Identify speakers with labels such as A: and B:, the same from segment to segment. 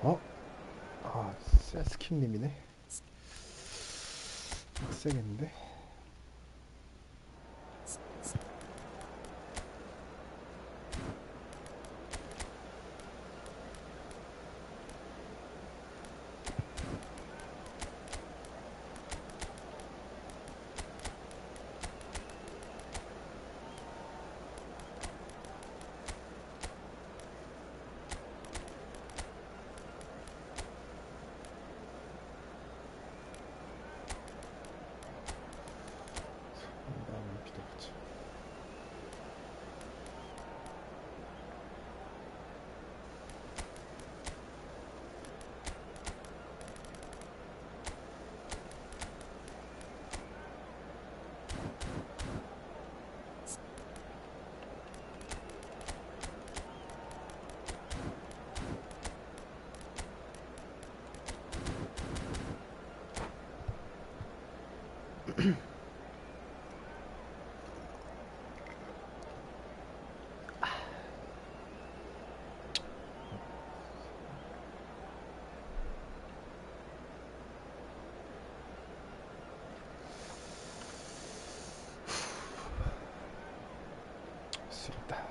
A: 어? 아, 세스킴님이네. 빡세겠는데? 쓰리다.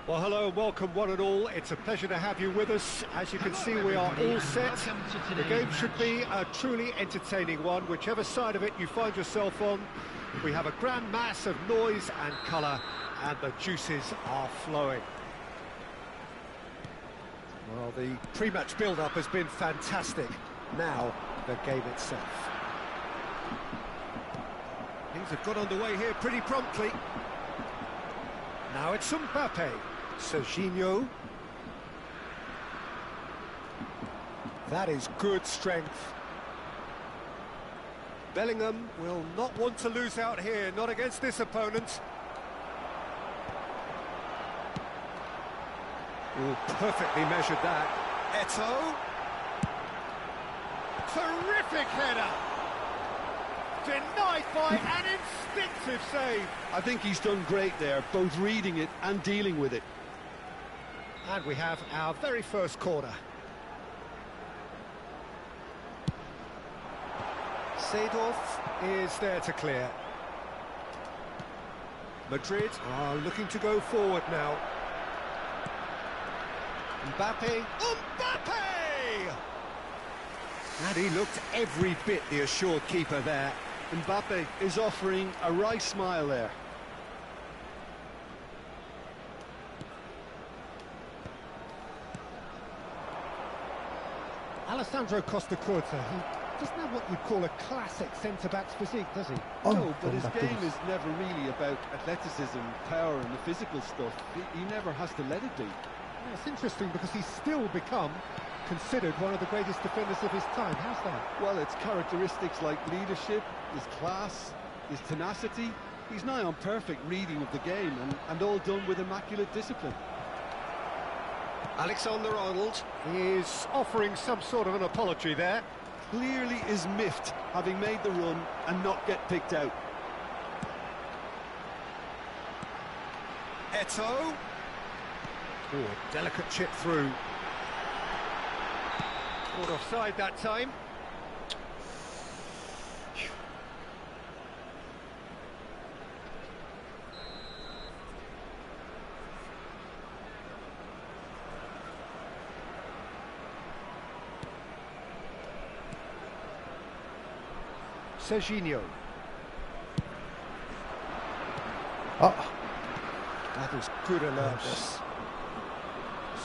B: Well, hello and welcome one and all. It's a pleasure to have you with us. As you can see, we are all set. The game should be a truly entertaining one, whichever side of it you find yourself on. We have a grand mass of noise and colour, and the juices are flowing. Well, the pre-match build-up has been fantastic. Now, the game itself. Things have got underway here pretty promptly. Now it's Mbappe. Serginho. That is good strength. Bellingham will not want to lose out here, not against this opponent. Oh, perfectly measured that. Eto'o. Terrific header. Denied by an instinctive save.
C: I think he's done great there, both reading it and dealing with it.
B: And we have our very first corner. Seedorf is there to clear. Madrid are looking to go forward now. Mbappe. Mbappe! And he looked every bit the assured keeper there.
C: Mbappe is offering a wry smile there.
B: Alessandro Costa-Curta, he doesn't have what you'd call a classic centre-back's physique, does he?
C: No, but his game is never really about athleticism, power and the physical stuff. He never has to let it be.
B: Yeah, it's interesting because he's still become considered one of the greatest defenders of his time. How's that?
C: Well, it's characteristics like leadership, his class, his tenacity. He's nigh on perfect reading of the game and all done with immaculate discipline.
B: Alexander-Arnold is offering some sort of an apology there.
C: Clearly is miffed, having made the run and not get picked out.
B: Eto'o. Oh, delicate chip through. Caught offside that time. Serginho. That was good alertness.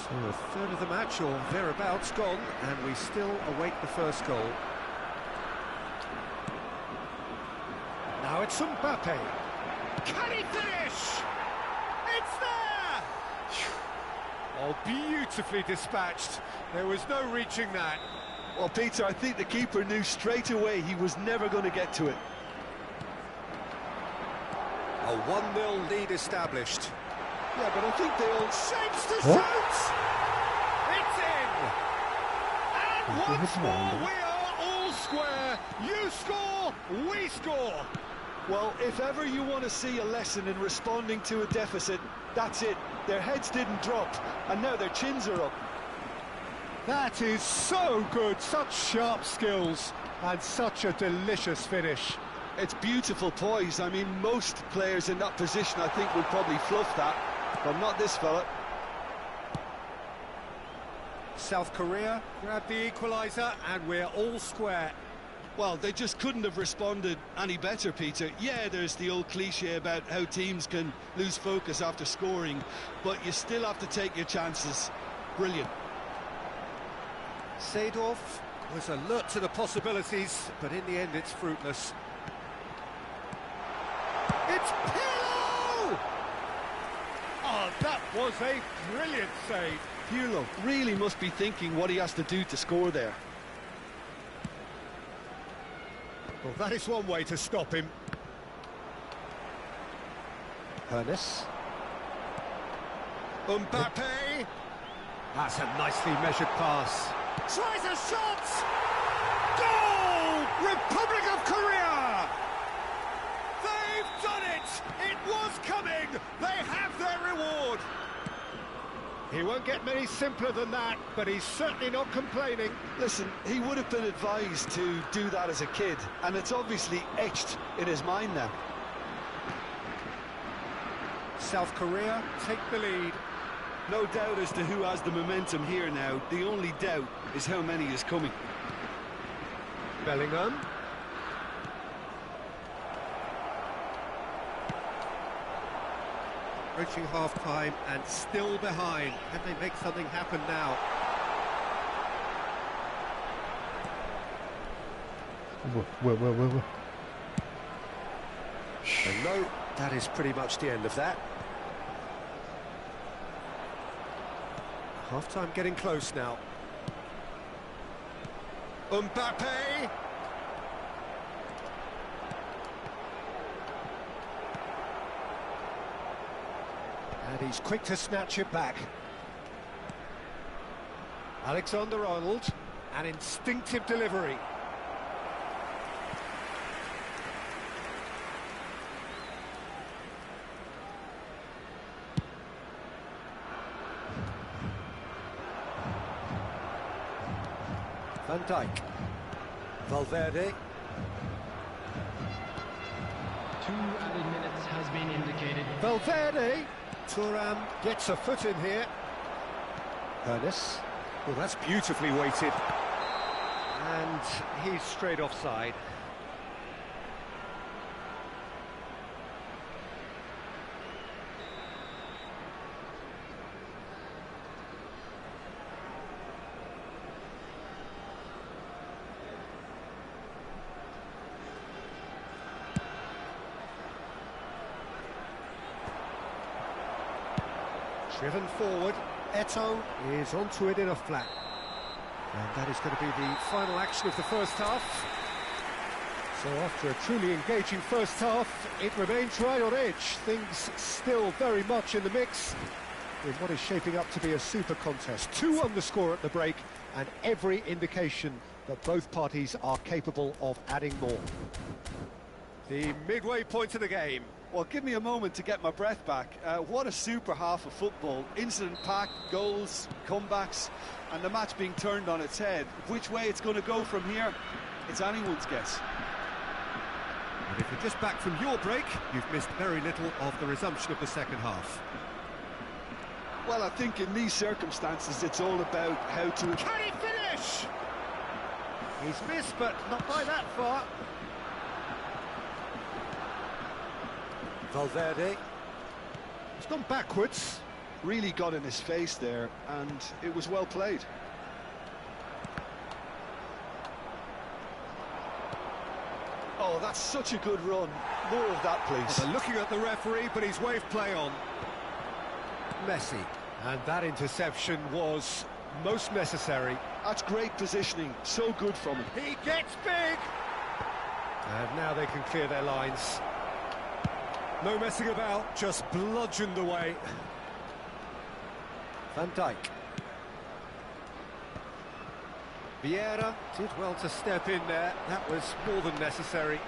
B: So a third of the match or thereabouts gone, and we still await the first goal. Now it's Mbappe. Can he finish? It's there! Oh, beautifully dispatched. There was no reaching that.
C: Well, Peter, I think the keeper knew straight away he was never going to get to it.
B: A 1-0 lead established.
C: Yeah, but I think they all...
B: Shapes to shoot! It's in! And once more, we are all square. Korea, you score, we score.
C: Well, if ever you want to see a lesson in responding to a deficit, that's it. Their heads didn't drop, and now their chins are up.
B: That is so good, such sharp skills, and such a delicious finish.
C: It's beautiful poise. I mean, most players in that position, I think, would probably fluff that, but not this fella.
B: South Korea grab the equaliser, and we're all square.
C: Well, they just couldn't have responded any better, Peter. Yeah, there's the old cliche about how teams can lose focus after scoring, but you still have to take your chances. Brilliant.
B: Seedorf was alert to the possibilities, but in the end it's fruitless. It's Pirlo! Oh, that was a brilliant save.
C: Pirlo really must be thinking what he has to do to score there.
B: Well, that is one way to stop him. Hernes. Mbappe. That's a nicely measured pass. Tries a shot! Goal! Republic of Korea! They've done it! It was coming! They have their reward! He won't get many simpler than that, but he's certainly not complaining.
C: Listen, he would have been advised to do that as a kid, and it's obviously etched in his mind now.
B: South Korea take the lead.
C: No doubt as to who has the momentum here now. The only doubt is how many is coming.
B: Bellingham. Reaching half-time and still behind. Can they make something happen now?
A: Whoa.
B: And no, that is pretty much the end of that. Half-time getting close now. Mbappe! And he's quick to snatch it back. Alexander-Arnold, an instinctive delivery. Van Dijk. Valverde.
D: 2 added minutes has been indicated.
B: Valverde. Thuram gets a foot in here. Hernes. Well, that's beautifully weighted. And he's straight offside. Driven forward, Eto'o is onto it in a flat. And that is going to be the final action of the first half. So after a truly engaging first half, it remains right on edge. Things still very much in the mix in what is shaping up to be a super contest. 2-1 the score at the break, and every indication that both parties are capable of adding more. The midway point of the game.
C: Well, give me a moment to get my breath back. What a super half of football. Incident-packed, goals, comebacks, and the match being turned on its head. Which way it's going to go from here, it's anyone's guess.
B: And if you're just back from your break, you've missed very little of the resumption of the second half.
C: Well, I think in these circumstances, it's all about how to...
B: Can he finish? He's missed, but not by that far. Valverde. He's gone backwards.
C: Really got in his face there, and it was well played. Oh, that's such a good run. More of that, please.
B: They're looking at the referee, but he's waved play on. Messi. And that interception was most necessary.
C: That's great positioning. So good from him.
B: He gets big! And now they can clear their lines. No messing about, just bludgeoned away. Van Dijk. Vieira did well to step in there. That was more than necessary.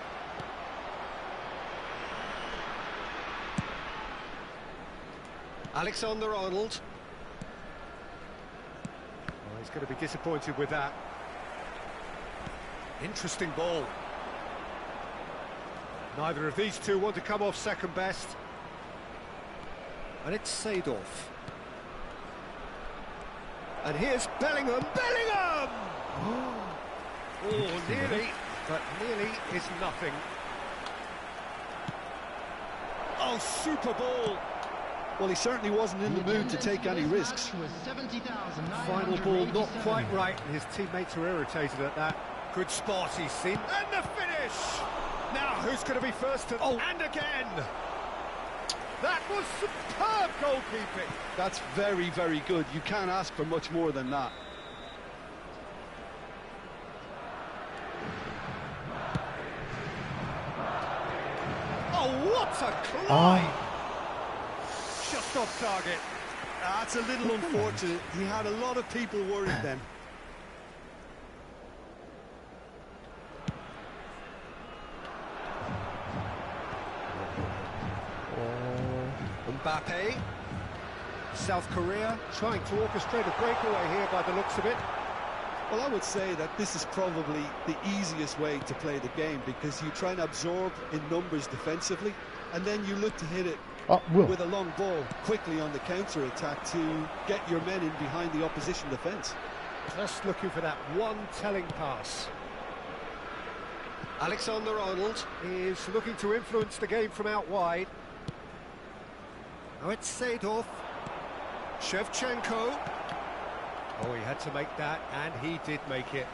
B: Alexander-Arnold. Oh, he's going to be disappointed with that. Interesting ball. Neither of these two want to come off second best. And it's Seedorf. And here's Bellingham. Bellingham! Oh, nearly, but nearly is nothing. Oh, super ball.
C: Well, he certainly wasn't in the mood to take any risks.
B: Final ball not quite right, and his teammates are irritated at that. Good spot he's seen. And the finish! Now, who's going to be first to... Oh, and again! That was superb goalkeeping.
C: That's very, very good. You can't ask for much more than that.
B: Oh, what a climb! Just off target.
C: That's a little unfortunate. He had a lot of people worried then.
B: Mbappe. South Korea trying to orchestrate a breakaway here by the looks of it.
C: Well, I would say that this is probably the easiest way to play the game, because you try and absorb in numbers defensively, and then you look to hit it with a long ball quickly on the counter-attack to get your men in behind the opposition defence.
B: Just looking for that one telling pass. Alexander-Arnold is looking to influence the game from out wide. Now it's Seedorf. Shevchenko. Oh, he had to make that, and he did make it.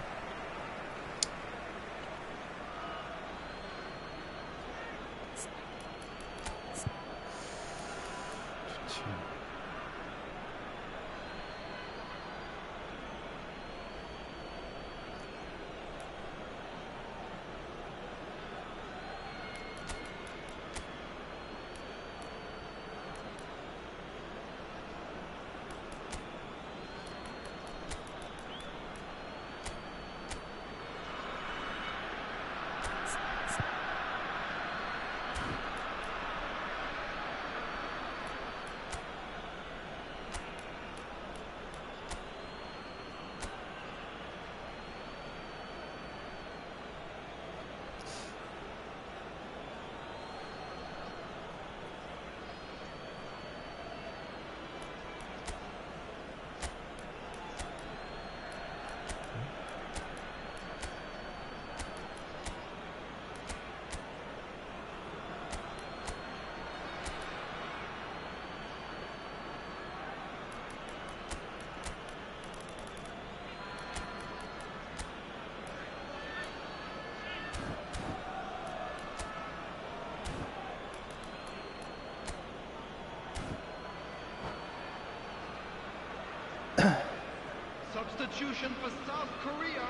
D: Substitution for South Korea,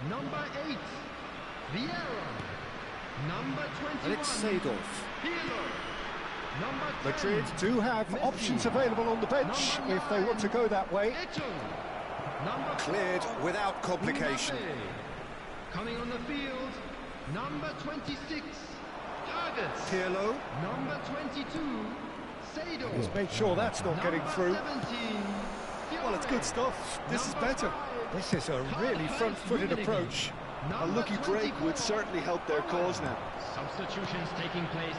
D: number 8, Vieira, number 21,
B: And it's Seedorf.
D: Pirlo, number 10,
B: Madrid do have
D: Messi,
B: options available on the bench
D: number
B: if they want to go that way.
D: Eto'o, number
B: Cleared
D: 12,
B: without complication.
D: Mbappe. Coming on the field, number 26, Targets,
B: Pirlo.
D: number 22, Seedorf.
B: He's made sure that's not getting through.
D: 17,
C: Well, it's good stuff. This is better.
B: This is a really front-footed approach.
C: A lucky break would certainly help their cause now.
D: Substitutions taking place.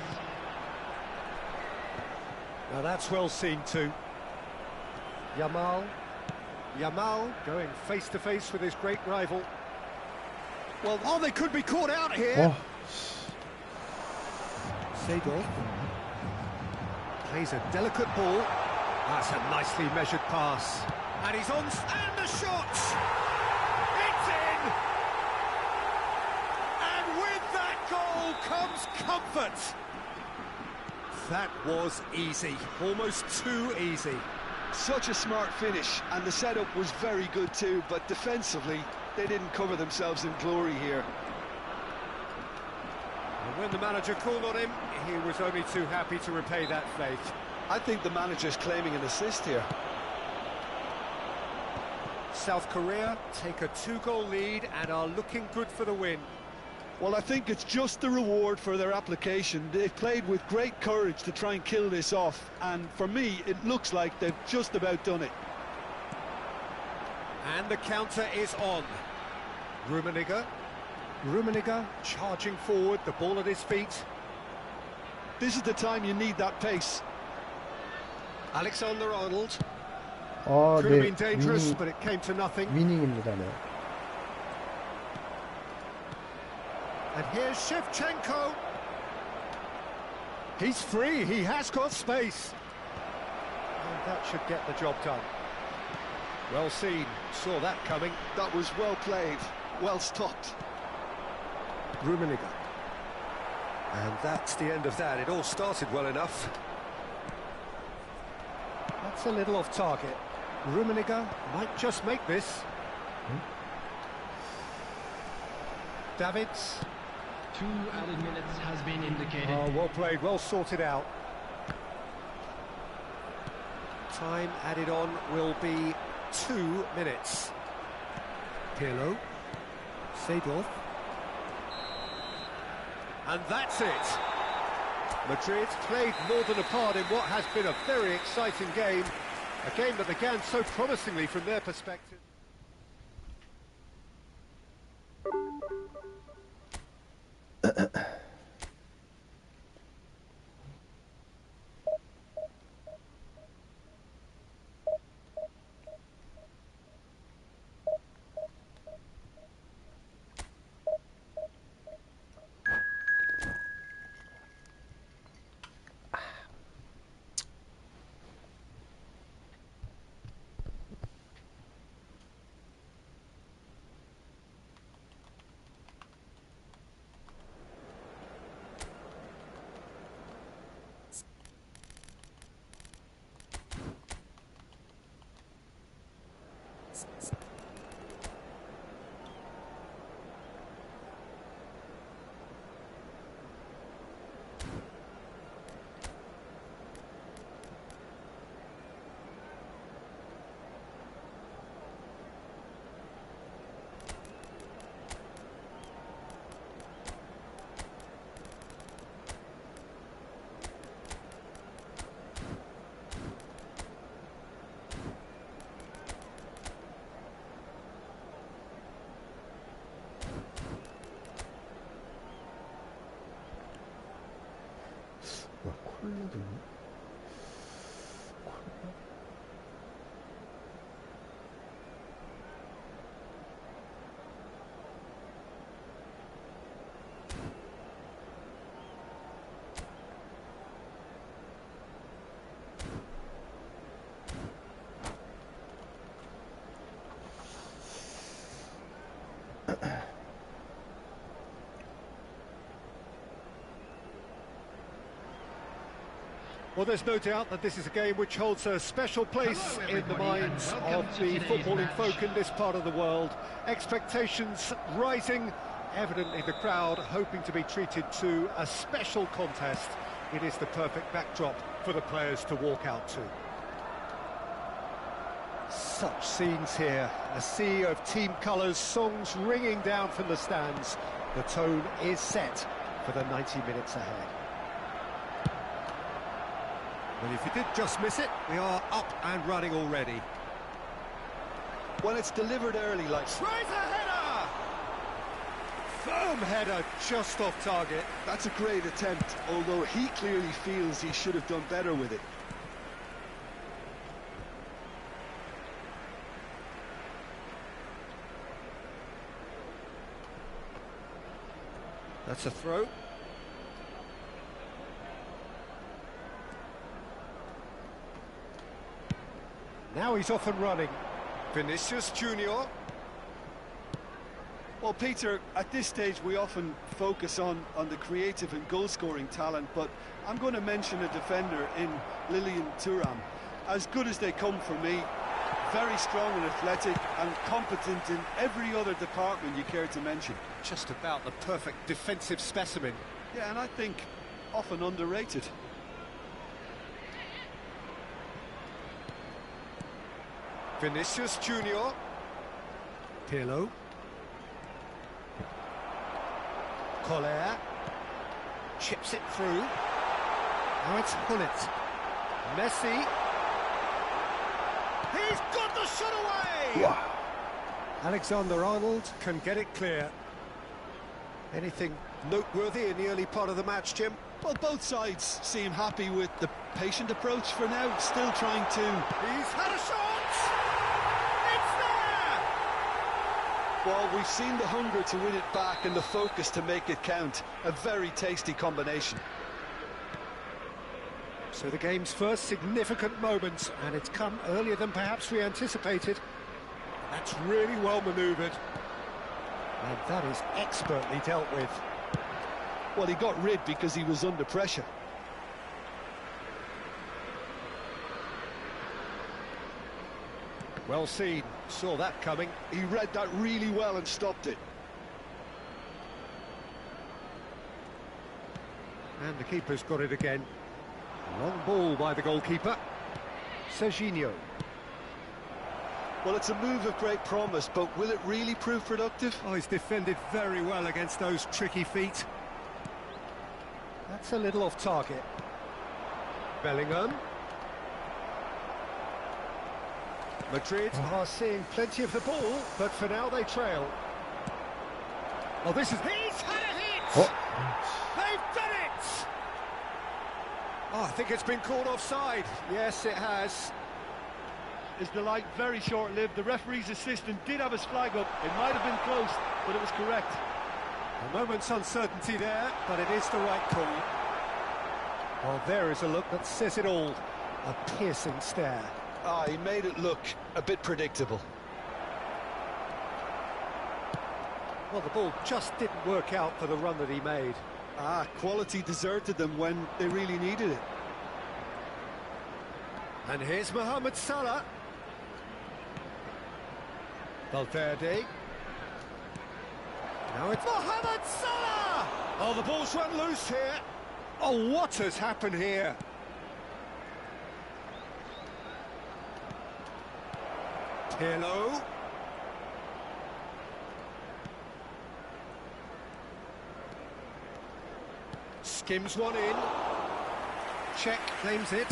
B: Now that's well seen too. Yamal going face-to-face with his great rival. Well, oh, they could be caught out here. Seedorf plays a delicate ball. That's a nicely measured pass. And he's on, and the shot! It's in! And with that goal comes comfort. That was easy, almost too easy.
C: Such a smart finish, and the setup was very good too, but defensively, they didn't cover themselves in glory here.
B: And when the manager called on him, he was only too happy to repay that faith.
C: I think the manager's claiming an assist here.
B: South Korea take a 2-goal lead and are looking good for the win.
C: Well, I think it's just the reward for their application. They've played with great courage to try and kill this off, and for me, it looks like they've just about done it.
B: And the counter is on. Rummenigge charging forward, the ball at his feet.
C: This is the time you need that pace.
B: Alexander-Arnold.
A: 아,
B: Could have
A: 네.
B: been dangerous, but it came to nothing.
A: 위닝입니다, 네.
B: And here's Shevchenko. He's free, he has got space. And that should get the job done. Well seen, saw that coming.
C: That was well played, well stopped.
B: Rummenigge. And that's the end of that. It all started well enough. That's a little off target. Rummenigge might just make this. Davids.
D: 2 added minutes has been indicated.
B: Oh, well played, well sorted out. Time added on will be 2 minutes. Pirlo. Seedorf. And that's it. Madrid played more than a part in what has been a very exciting game. A game that began so promisingly from their perspective.
A: 뭐야, 콜라도 있네?
B: Well, there's no doubt that this is a game which holds a special place in the minds of the footballing folk in this part of the world. Expectations rising, evidently the crowd hoping to be treated to a special contest. It is the perfect backdrop for the players to walk out to. Such scenes here, a sea of team colours, songs ringing down from the stands. The tone is set for the 90 minutes ahead. Well, if you did just miss it, we are up and running already.
C: When it's delivered early like...
B: Tries a header! Firm header, just off target.
C: That's a great attempt, although he clearly feels he should have done better with it.
B: That's a throw. Now he's off and running. Vinicius Junior.
C: Well, Peter, at this stage we often focus on the creative and goal-scoring talent, but I'm going to mention a defender in Lilian Thuram. As good as they come for me, very strong and athletic and competent in every other department you care to mention.
B: Just about the perfect defensive specimen.
C: Yeah, and I think often underrated.
B: Vinicius Junior. Pirlo. Collier. Chips it through. Now it's Hullet. Messi. He's got the shot away!
A: Wow.
B: Alexander-Arnold can get it clear. Anything noteworthy in the early part of the match, Jim?
C: Well, both sides seem happy with the patient approach for now, still trying to...
B: He's had a shot! It's there!
C: Well, we've seen the hunger to win it back and the focus to make it count. A very tasty combination.
B: So the game's first significant moment, and it's come earlier than perhaps we anticipated. That's really well manoeuvred. And that is expertly dealt with.
C: Well, he got rid because he was under pressure.
B: Well seen, saw that coming.
C: He read that really well and stopped it.
B: And the keeper's got it again. Long ball by the goalkeeper. Serginho.
C: Well, it's a move of great promise, but will it really prove productive?
B: Oh, he's defended very well against those tricky feet. That's a little off target. Bellingham. Madrid are seeing plenty of the ball, but for now they trail. Oh, this is... He's had a hit!
A: Oh.
B: They've done it! Oh, I think it's been called offside. Yes, it has.
E: Is the light very short-lived? The referee's assistant did have his flag up. It might have been close, but it was correct.
B: A moment's uncertainty there, but it is the right call. Well, there is a look that says it all. A piercing stare.
C: Ah, he made it look a bit predictable.
B: Well, the ball just didn't work out for the run that he made.
C: Ah, quality deserted them when they really needed it.
B: And here's Mohamed Salah. Valverde. Now it's Mohamed Salah! Oh, the ball's run loose here. Oh, what has happened here? Pirlo. Skims one in. Czech claims it.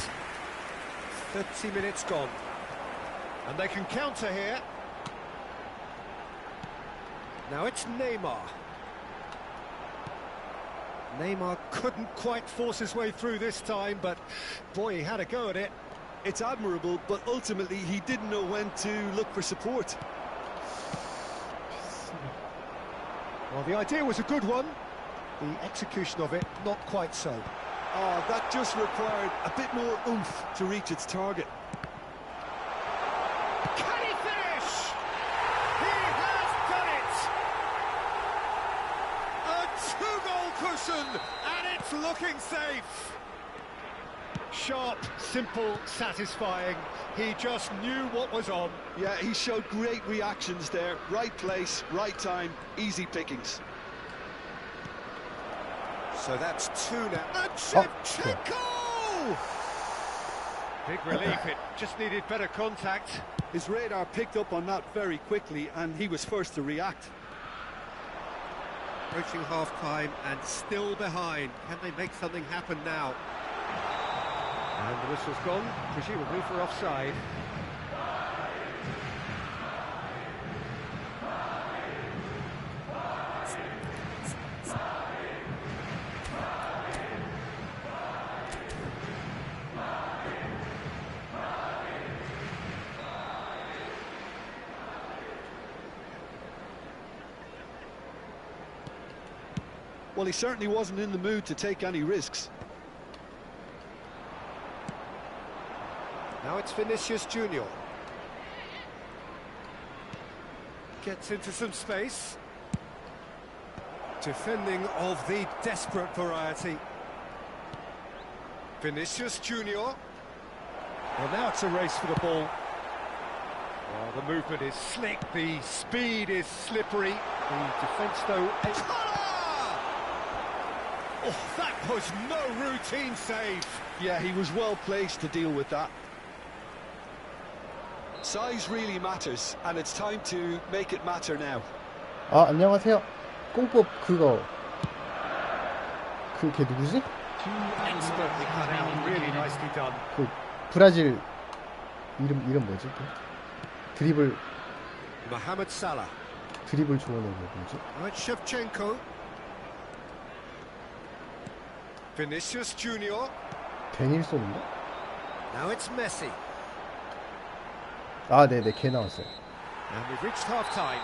B: 30 minutes gone. And they can counter here. Now it's Neymar. Neymar couldn't quite force his way through this time, but boy, he had a go at it.
C: It's admirable, but ultimately he didn't know when to look for support.
B: Well, the idea was a good one. The execution of it, not quite so.
C: Oh, that just required a bit more oomph to reach its target.
B: Can he finish? He has done it! A two-goal cushion, and it's looking safe. Sharp, simple, satisfying. He just knew what was on.
C: Yeah, he showed great reactions there. Right place, right time, easy pickings.
B: So that's two now. And Shevchenko! Big relief, it just needed better contact.
C: His radar picked up on that very quickly, and he was first to react.
B: Approaching half-time and still behind. Can they make something happen now? And the whistle's gone, presumably for offside.
C: Well, he certainly wasn't in the mood to take any risks.
B: Now it's Vinicius Junior. Gets into some space. Defending of the desperate variety. Vinicius Junior. Well, now it's a race for the ball. Oh, the movement is slick, the speed is slippery. The defence, though... Oh, that was no routine save.
C: Yeah, he was well placed to deal with that. Size really matters, and it's time to make it matter now.
A: 아, 안녕하세요. 꽁법 그거 걔 누구지?
B: Expertly cut out, really nicely done.
A: 그 브라질 이름 뭐지? 그? 드리블
B: Mohamed Salah.
A: 좋은 애 뭐지?
B: Now it's Shevchenko. Vinicius Junior.
A: 데닐손인가?
B: Now it's Messi.
A: 아, 네네, 걔 나왔어요.
B: And we've reached half-time.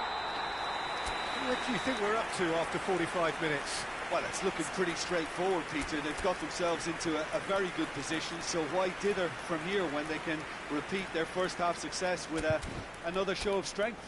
B: What do you think we're up to after 45 minutes?
C: Well, it's looking pretty straightforward, Peter. They've got themselves into a very good position, so why dither from here when they can repeat their first half success with another show of strength?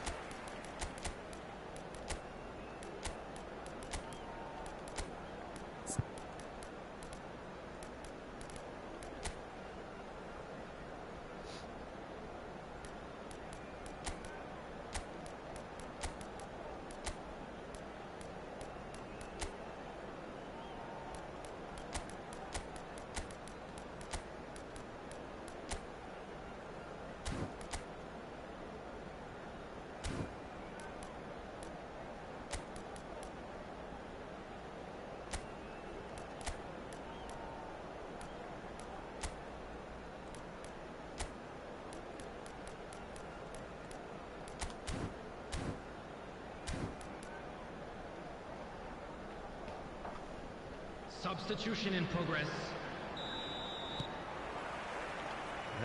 D: Substitution in progress.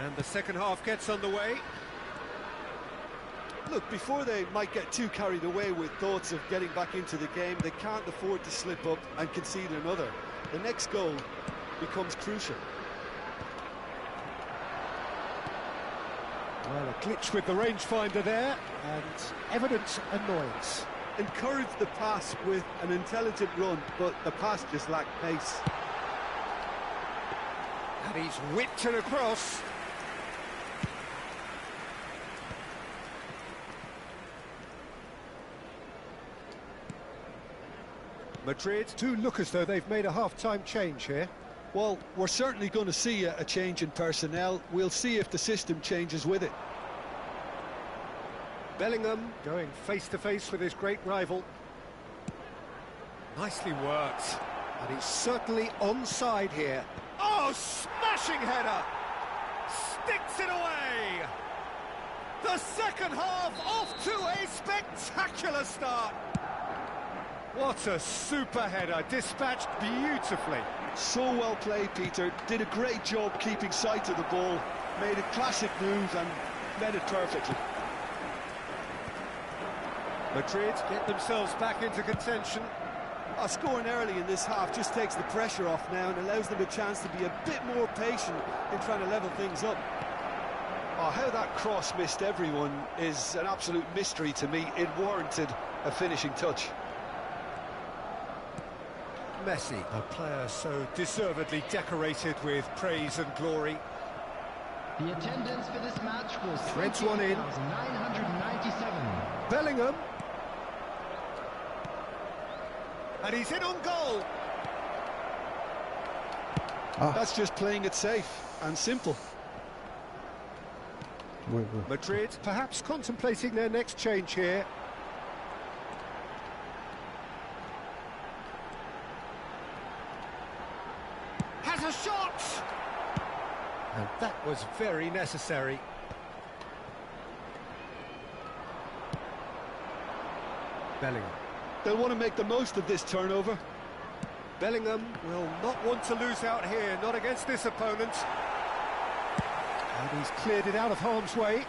B: And the second half gets underway.
C: Look, before they might get too carried away with thoughts of getting back into the game, they can't afford to slip up and concede another. The next goal becomes crucial.
B: Well, a glitch with the rangefinder there, and evident annoyance.
C: Encourage the pass with an intelligent run, but the pass just lacked pace.
B: And he's whipped it across. Madrid do look as though they've made a half-time change here.
C: Well, we're certainly going to see a change in personnel. We'll see if the system changes with it.
B: Bellingham going face-to-face with his great rival. Nicely worked. And he's certainly onside here. Oh, smashing header! Sticks it away! The second half off to a spectacular start. What a super header, dispatched beautifully.
C: So well played, Peter. Did a great job keeping sight of the ball. Made a classic move and met it perfectly.
B: Madrid get themselves back into contention.
C: Scoring early in this half just takes the pressure off now and allows them a chance to be a bit more patient in trying to level things up. Oh, how that cross missed everyone is an absolute mystery to me. It warranted a finishing touch.
B: Messi, a player so deservedly decorated with praise and glory.
D: The attendance for this match was
B: Threads one in.
D: 997.
B: Bellingham. And he's in on goal.
C: That's just playing it safe and simple.
B: Madrid perhaps contemplating their next change here. Has a shot! And that was very necessary. Bellingham.
C: They'll want to make the most of this turnover.
B: Bellingham will not want to lose out here, not against this opponent. And he's cleared it out of harm's way.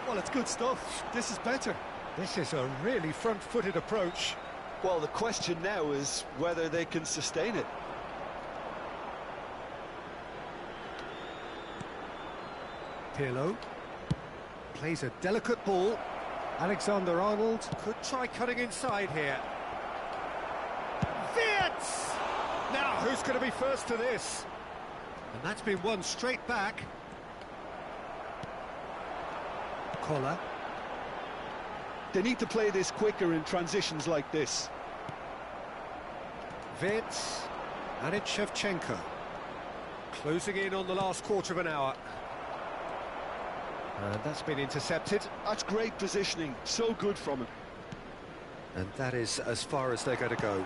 C: Well, it's good stuff. This is better.
B: This is a really front-footed approach.
C: Well, the question now is whether they can sustain it.
B: Pirlo plays a delicate ball. Alexander-Arnold could try cutting inside here. Wirtz! Now, who's going to be first to this? And that's been won straight back. Collar.
C: They need to play this quicker in transitions like this.
B: Wirtz. And it's Shevchenko. Closing in on the last quarter of an hour. And that's been intercepted.
C: That's great positioning, so good from him.
F: And that is as far as they're going to go.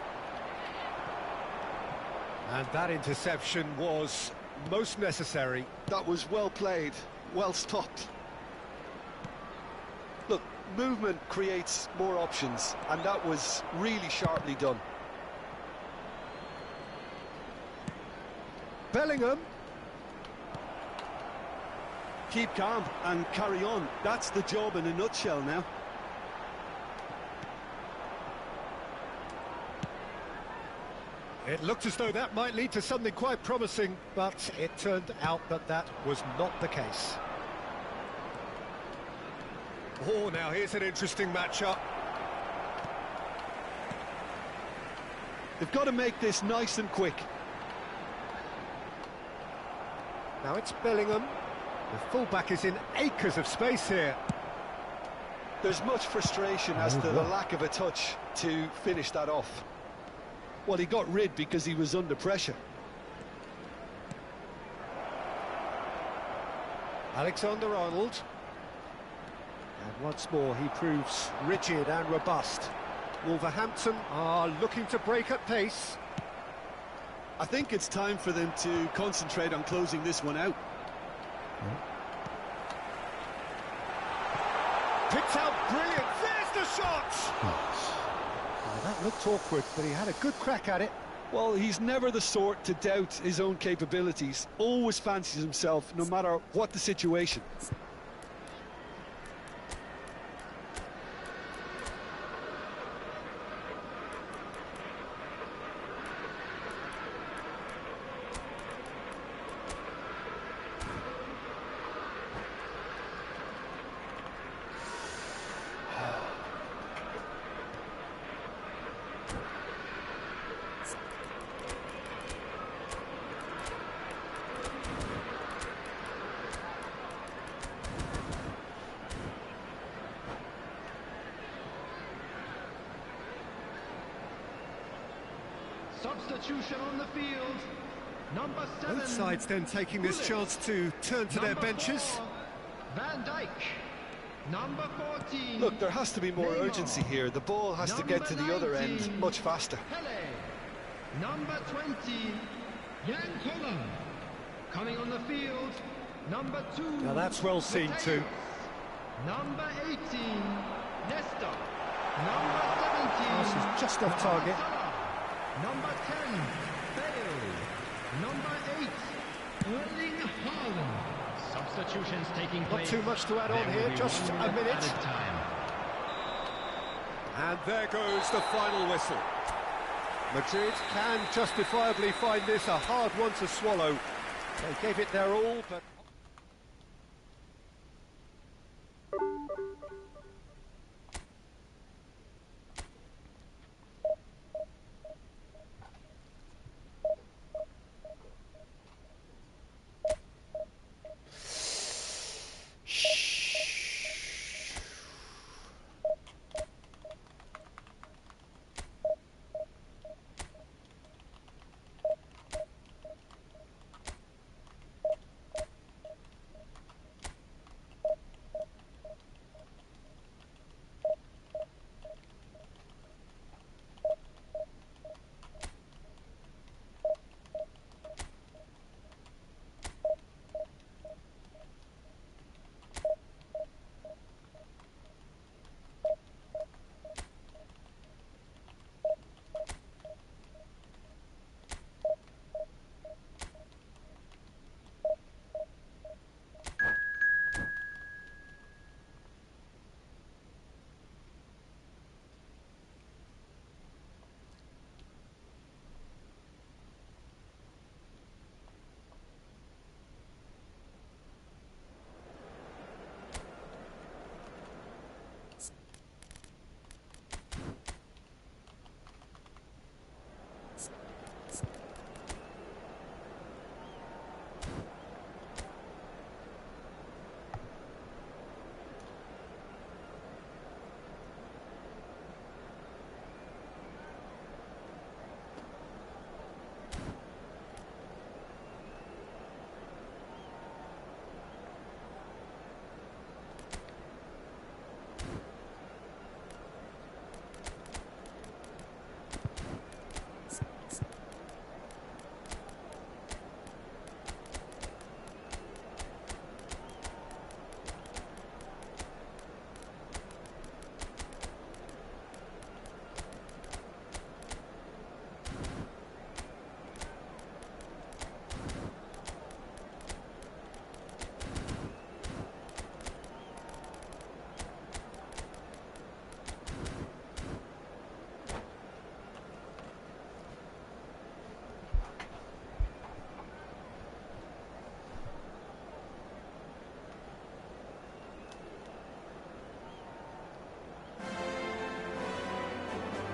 B: And that interception was most necessary.
C: That was well played, well stopped. Look, movement creates more options, and that was really sharply done.
B: Bellingham.
E: Keep calm and carry on. That's the job in a nutshell now.
B: It looked as though that might lead to something quite promising, but it turned out that that was not the case. Oh, now here's an interesting matchup.
C: They've got to make this nice and quick.
B: Now it's Bellingham. The fullback is in acres of space here.
C: There's much frustration as to the lack of a touch to finish that off. Well, he got rid because he was under pressure.
B: Alexander-Arnold. And once more he proves rigid and robust. Wolverhampton are looking to break at pace.
C: I think it's time for them to concentrate on closing this one out.
B: Picked out brilliant. There's the shot! Well, that looked awkward, but he had a good crack at it.
C: Well, he's never the sort to doubt his own capabilities. Always fancies himself, no matter what the situation.
D: Substitution on the field. Number 7.
B: Both sides then taking this chance to turn to their
D: Number
B: benches.
D: 4, Van Dijk. Number 14.
C: Look, there has to be more
D: Neymar.
C: urgency here. The ball has to get to the other end
D: 19.
C: much faster.
D: Pele. Number 20. Jan Koller. Coming on the field. Number 2.
B: Now that's well seen too.
D: Number 18. Nesta. Number 17.
B: Pass is just off target.
D: Number 10, Bale. Number 8, Erling Haaland. Substitutions taking
B: Not
D: place.
B: too much to add on
D: There
B: here,
D: will be
B: just
D: 1
B: a
D: minute
B: minute.
D: added time.
B: And there goes the final whistle. Madrid can justifiably find this a hard one to swallow. They gave it their all, but...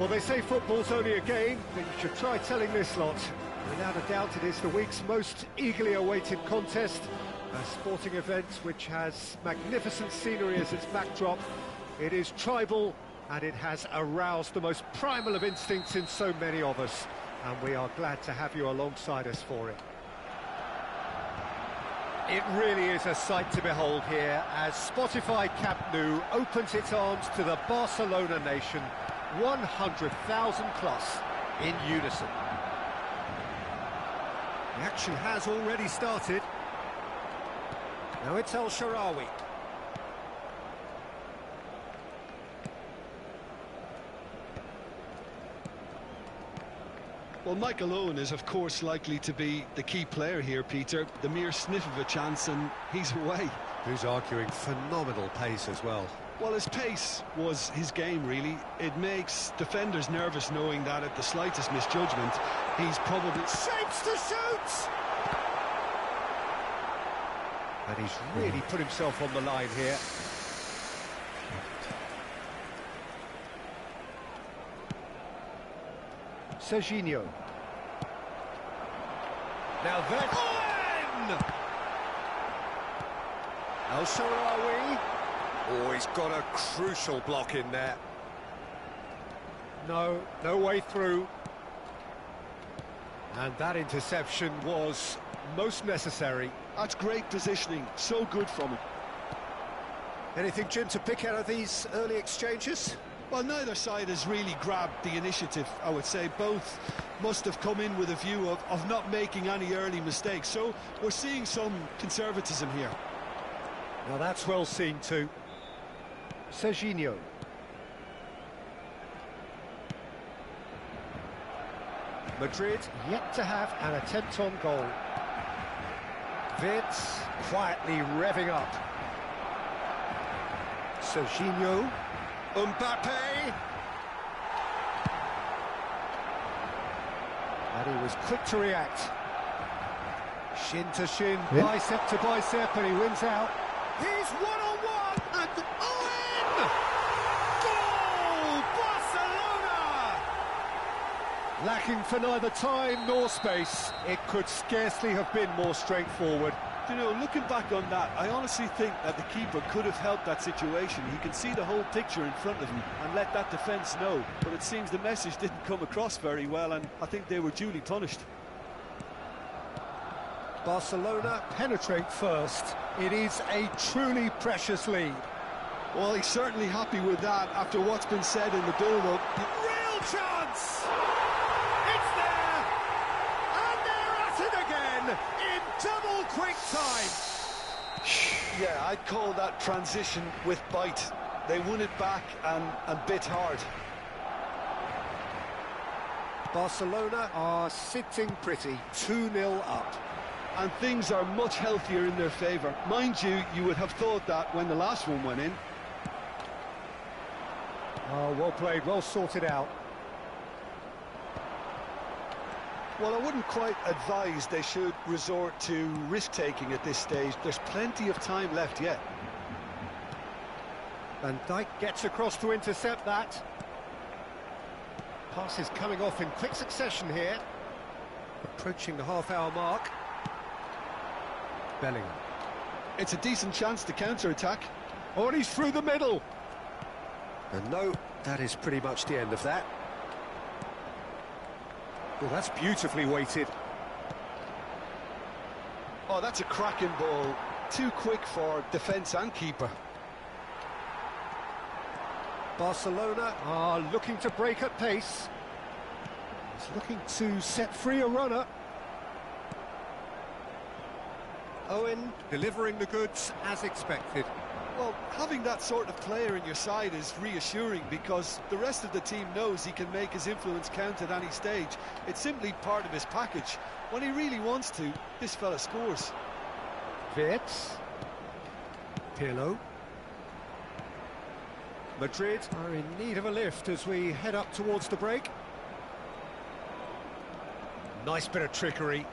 B: Well, they say football's only a game, but you should try telling this lot. Without a doubt, it is the week's most eagerly awaited contest. A sporting event which has magnificent scenery as its backdrop. It is tribal, and it has aroused the most primal of instincts in so many of us. And we are glad to have you alongside us for it. It really is a sight to behold here as Spotify Camp Nou opens its arms to the Barcelona nation, 100,000 plus in unison. The action has already started. Now it's El Shaarawy.
C: Well, Michael Owen is, of course, likely to be the key player here, Peter. The mere sniff of a chance and he's away.
F: Who's arguing phenomenal pace as well.
C: Well, his pace was his game, really. It makes defenders nervous knowing that at the slightest misjudgment, he's probably...
B: Shapes to shoot! And he's really put himself on the line here. Serginho. Now that... Owen! El Shaarawy.
F: Oh, he's got a crucial block in there.
B: No way through. And that interception was most necessary.
C: That's great positioning, so good from him.
B: Anything, Jim, to pick out of these early exchanges?
C: Well, neither side has really grabbed the initiative, I would say. Both must have come in with a view of not making any early mistakes. So we're seeing some conservatism here.
B: Now that's well seen too. Serginho. Madrid yet to have an attempt on goal. Wirtz quietly revving up. Serginho. Mbappe. And he was quick to react. Shin to shin,
A: Yeah.
B: bicep to bicep, and he wins out. He's one-on-one, and Owen! Goal! Barcelona! Lacking for neither time nor space, it could scarcely have been more straightforward.
C: You know, looking back on that, I honestly think that the keeper could have helped that situation. He can see the whole picture in front of him and let that defence know. But it seems the message didn't come across very well, and I think they were duly punished.
B: Barcelona penetrate first. It is a truly precious lead.
C: Well, he's certainly happy with that after what's been said in the build-up.
B: Real chance! It's there! And they're at it again in double quick time.
C: Yeah, I'd call that transition with bite. They won it back and bit hard.
B: Barcelona are sitting pretty, 2-0 up.
C: And things are much healthier in their favour. Mind you, you would have thought that when the last one went in.
B: Oh, well played, well sorted out.
C: Well, I wouldn't quite advise they should resort to risk-taking at this stage. There's plenty of time left yet.
B: Van Dijk gets across to intercept that. Passes coming off in quick succession here. Approaching the half-hour mark. Bellingham.
C: It's a decent chance to counter-attack.
B: Oh, and he's through the middle.
F: And no, that is pretty much the end of that.
B: Well, that's beautifully weighted.
C: Oh, that's a cracking ball. Too quick for defence and keeper.
B: Barcelona are looking to break at pace. He's looking to set free a runner. Owen delivering the goods as expected.
C: Well, having that sort of player in your side is reassuring because the rest of the team knows he can make his influence count at any stage. It's simply part of his package. When he really wants to, this fella scores.
B: Wirtz. Pirlo. Madrid are in need of a lift as we head up towards the break. Nice bit of trickery.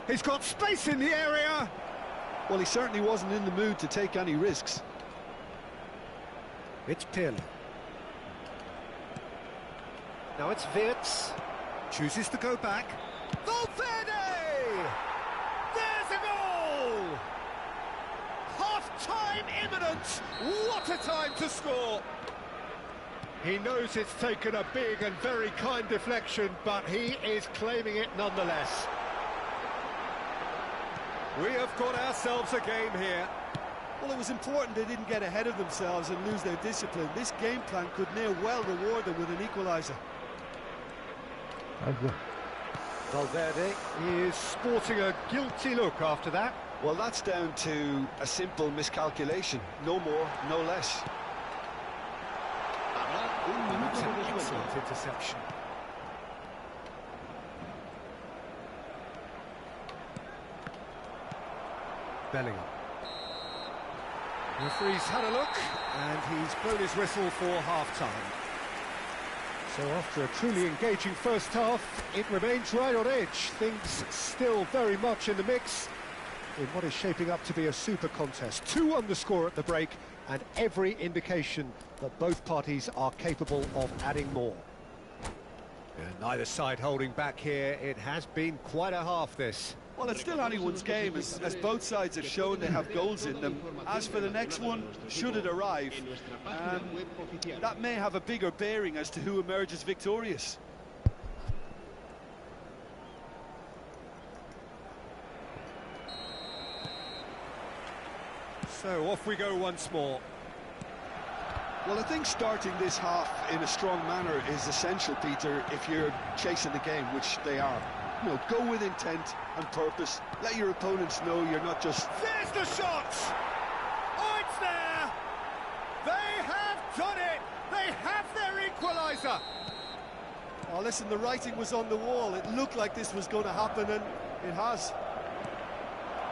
B: He's got space in the area.
C: Well, he certainly wasn't in the mood to take any risks.
B: It's Pirlo. Now it's Wirtz. Chooses to go back. Valverde! There's a goal! Half-time imminent! What a time to score! He knows it's taken a big and very kind deflection, but he is claiming it nonetheless. We have got ourselves a game here.
C: Well, it was important they didn't get ahead of themselves and lose their discipline. This game plan could near well reward them with an equaliser.
A: 아이고.
B: Valverde is sporting a guilty look after that.
C: Well, that's down to a simple miscalculation. No more, no less.
B: That's an excellent interception. Bellingham. Referee's had a look, and he's blown his whistle for half-time. So after a truly engaging first half, it remains right on edge. Things still very much in the mix in what is shaping up to be a super contest. 2 on the score at the break, and every indication that both parties are capable of adding more. Neither side holding back here. It has been quite a half, this.
C: Well, it's still anyone's game, as both sides have shown they have goals in them. As for the next one, should it arrive, that may have a bigger bearing as to who emerges victorious.
B: So off we go once more.
C: Well, I think starting this half in a strong manner is essential, Peter, if you're chasing the game, which they are. You know, go with intent and purpose. Let your opponents know you're not just...
B: There's the shot! Oh, it's there! They have done it! They have their equaliser!
C: Oh, listen, the writing was on the wall. It looked like this was going to happen, and it has.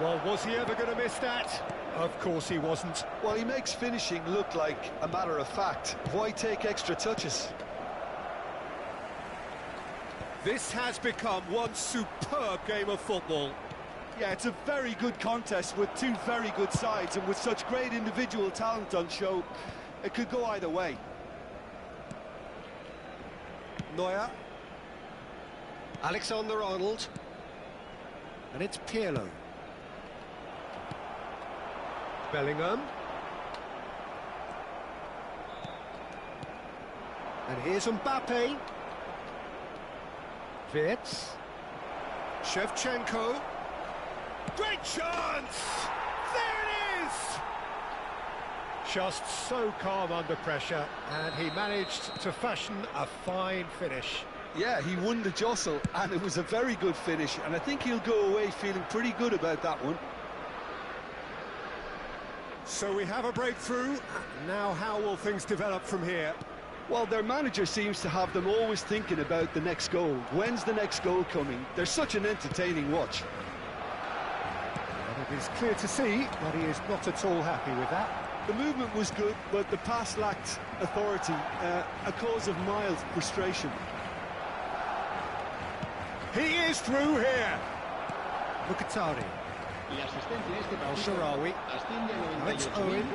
B: Well, was he ever going to miss that? Of course he wasn't.
C: Well, he makes finishing look like a matter of fact. Why take extra touches?
B: This has become one superb game of football.
C: Yeah, it's a very good contest with 2 very good sides, and with such great individual talent on show, it could go either way.
B: Neuer. Alexander-Arnold. And it's Pirlo. Bellingham. And here's Mbappe. Wirtz. Shevchenko. Great chance! There it is! Just so calm under pressure, and he managed to fashion a fine finish.
C: Yeah, he won the jostle, and it was a very good finish, and I think he'll go away feeling pretty good about that one.
B: So we have a breakthrough. Now how will things develop from here?
C: Well, their manager seems to have them always thinking about the next goal. When's the next goal coming? They're such an entertaining watch.
B: And it is clear to see that he is not at all happy with that.
C: The movement was good, but the pass lacked authority, a cause of mild frustration.
B: He is through here. Mkhitaryan. El-Shaarawy. Now it's Owen.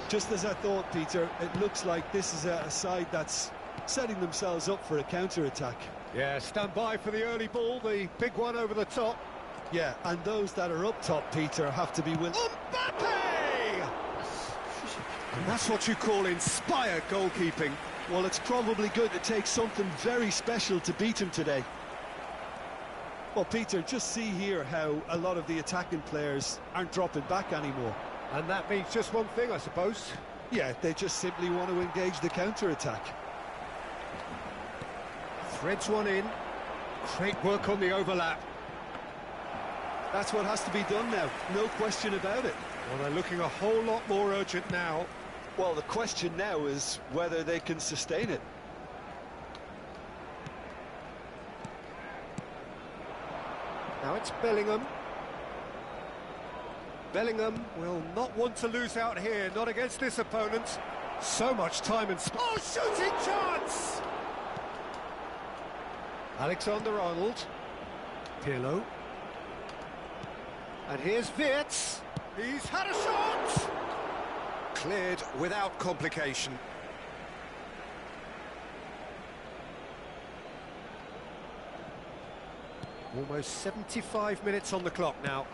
C: Just as I thought, Peter, it looks like this is a side that's setting themselves up for a counter-attack.
B: Yeah, stand by for the early ball, the big one over the top.
C: Yeah, and those that are up top, Peter, have to be willing...
B: Mbappe! And that's what you call inspired goalkeeping.
C: Well, it's probably going to take something very special to beat him today. Well, Peter, just see here how a lot of the attacking players aren't dropping back anymore.
B: And that means just one thing, I suppose.
C: Yeah, they just simply want to engage the counter-attack.
B: Threads one in. Great work on the overlap.
C: That's what has to be done now, no question about it.
B: Well, they're looking a whole lot more urgent now.
C: Well, the question now is whether they can sustain it.
B: Now it's Bellingham. Bellingham will not want to lose out here, not against this opponent. So much time and... Oh, shooting chance! Alexander-Arnold. Pirlo. And here's Wirtz. He's had a shot!
F: Cleared without complication.
B: Almost 75 minutes on the clock now.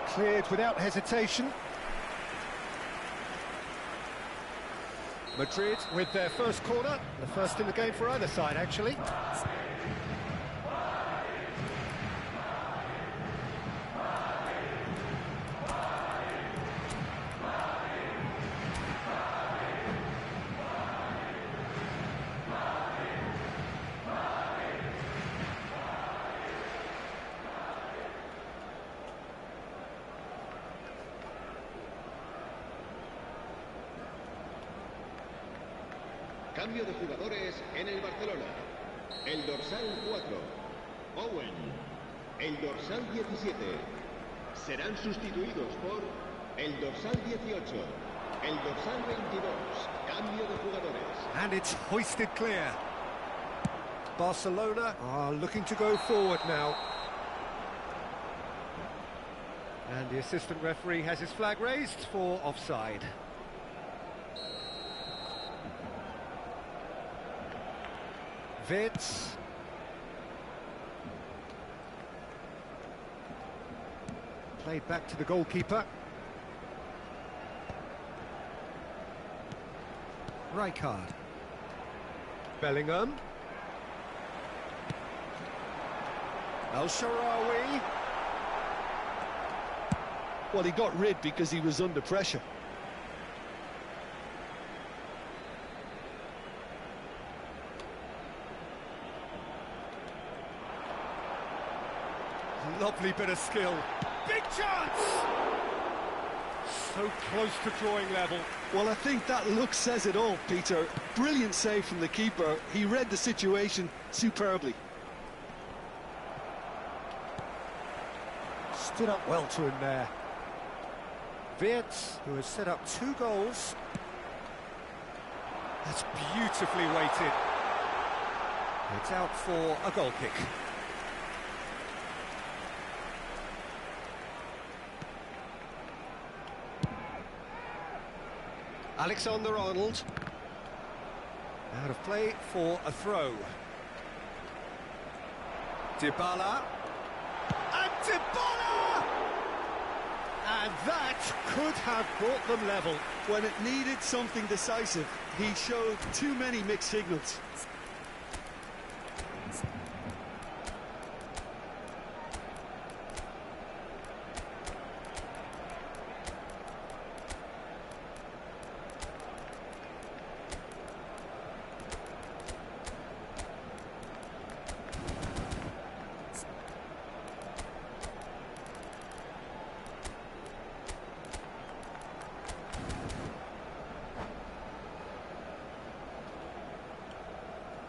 B: Cleared without hesitation. Madrid with their first corner, the first in the game for either side, actually.
G: Cambio de jugadores en el Barcelona. El dorsal 4, Owen. El dorsal 17. Serán sustituidos por el dorsal 18. El dorsal 22. Cambio de jugadores.
B: And it's hoisted clear. Barcelona are looking to go forward now. And the assistant referee has his flag raised for offside. Vitz. Played back to the goalkeeper. Rijkaard. Bellingham. El-Shaarawy.
C: Well, he got rid because he was under pressure.
B: Lovely bit of skill. Big chance! So close to drawing level.
C: Well, I think that look says it all, Peter. Brilliant save from the keeper. He read the situation superbly.
B: Stood up well to him there. Vitz, who has set up 2 goals. That's beautifully weighted. It's out for a goal kick. Alexander-Arnold. Out of play for a throw. Dybala. And Dybala! And that could have brought them level.
C: When it needed something decisive, he showed too many mixed signals.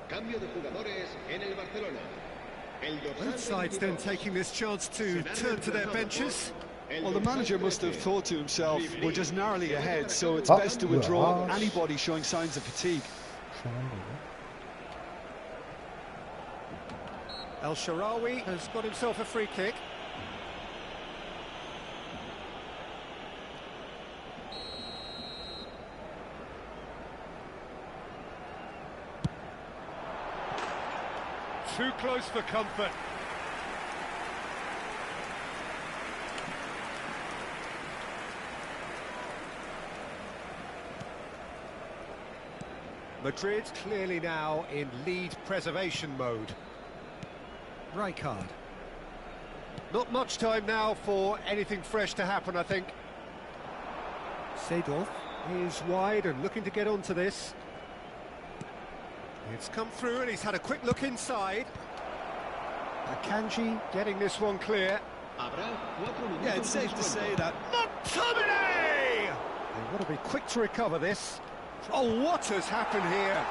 G: Cambio de jugadores en el Barcelona. El dorsal
B: Both sides then
G: 22.
B: taking this chance to turn to their benches.
C: Well, the manager must have thought to himself, we're just narrowly ahead, so it's
A: Ah,
C: best to withdraw
A: yeah.
C: anybody showing signs of fatigue.
B: El-Shaarawy has got himself a free kick. Too close for comfort. Madrid clearly now in lead preservation mode. Rijkaard. Not much time now for anything fresh to happen, I think. Seedorf is wide and looking to get onto this. It's come through and he's had a quick look inside. Akanji getting this one clear.
G: Habrá 4 minutos
C: Yeah, it's safe
G: de
C: to say
G: descuento.
C: that.
B: McTominay! They want to be quick to recover this. Oh, what has happened here?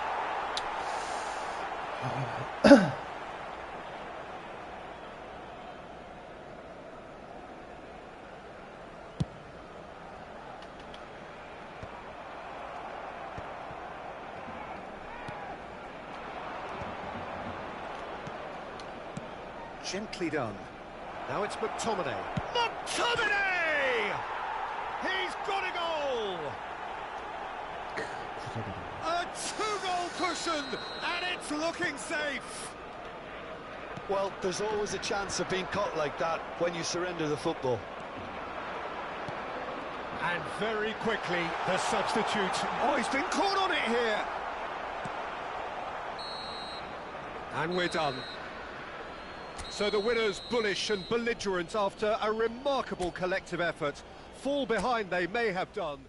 B: Gently done. Now it's McTominay. McTominay! He's got a goal! A 2-goal cushion, and it's looking safe.
C: Well, there's always a chance of being caught like that when you surrender the football.
B: And very quickly, the substitute. Oh, he's been caught on it here. And we're done. So the winners bullish and belligerent after a remarkable collective effort. Fall behind they may have done.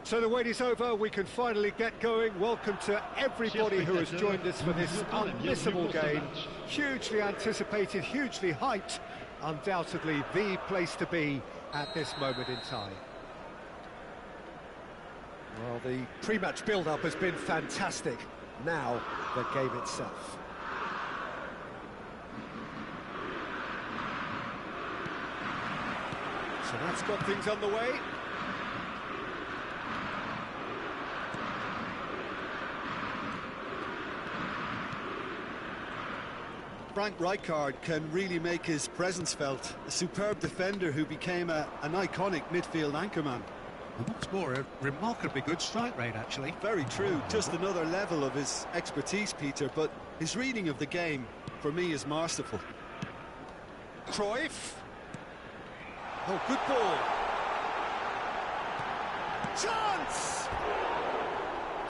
B: So the wait is over, we can finally get going. Welcome to everybody who has joined us for this unmissable game. Hugely anticipated, hugely hyped. Undoubtedly the place to be at this moment in time. Well, the pre-match build-up has been fantastic. Now, the game itself. So that's got things underway.
C: Frank Rijkaard can really make his presence felt. A superb defender who became an iconic midfield anchorman.
H: And what's more, a remarkably good strike rate, actually.
C: Very true. Just another level of his expertise, Peter, but his reading of the game, for me, is masterful.
B: Cruyff. Oh, good ball. Chance!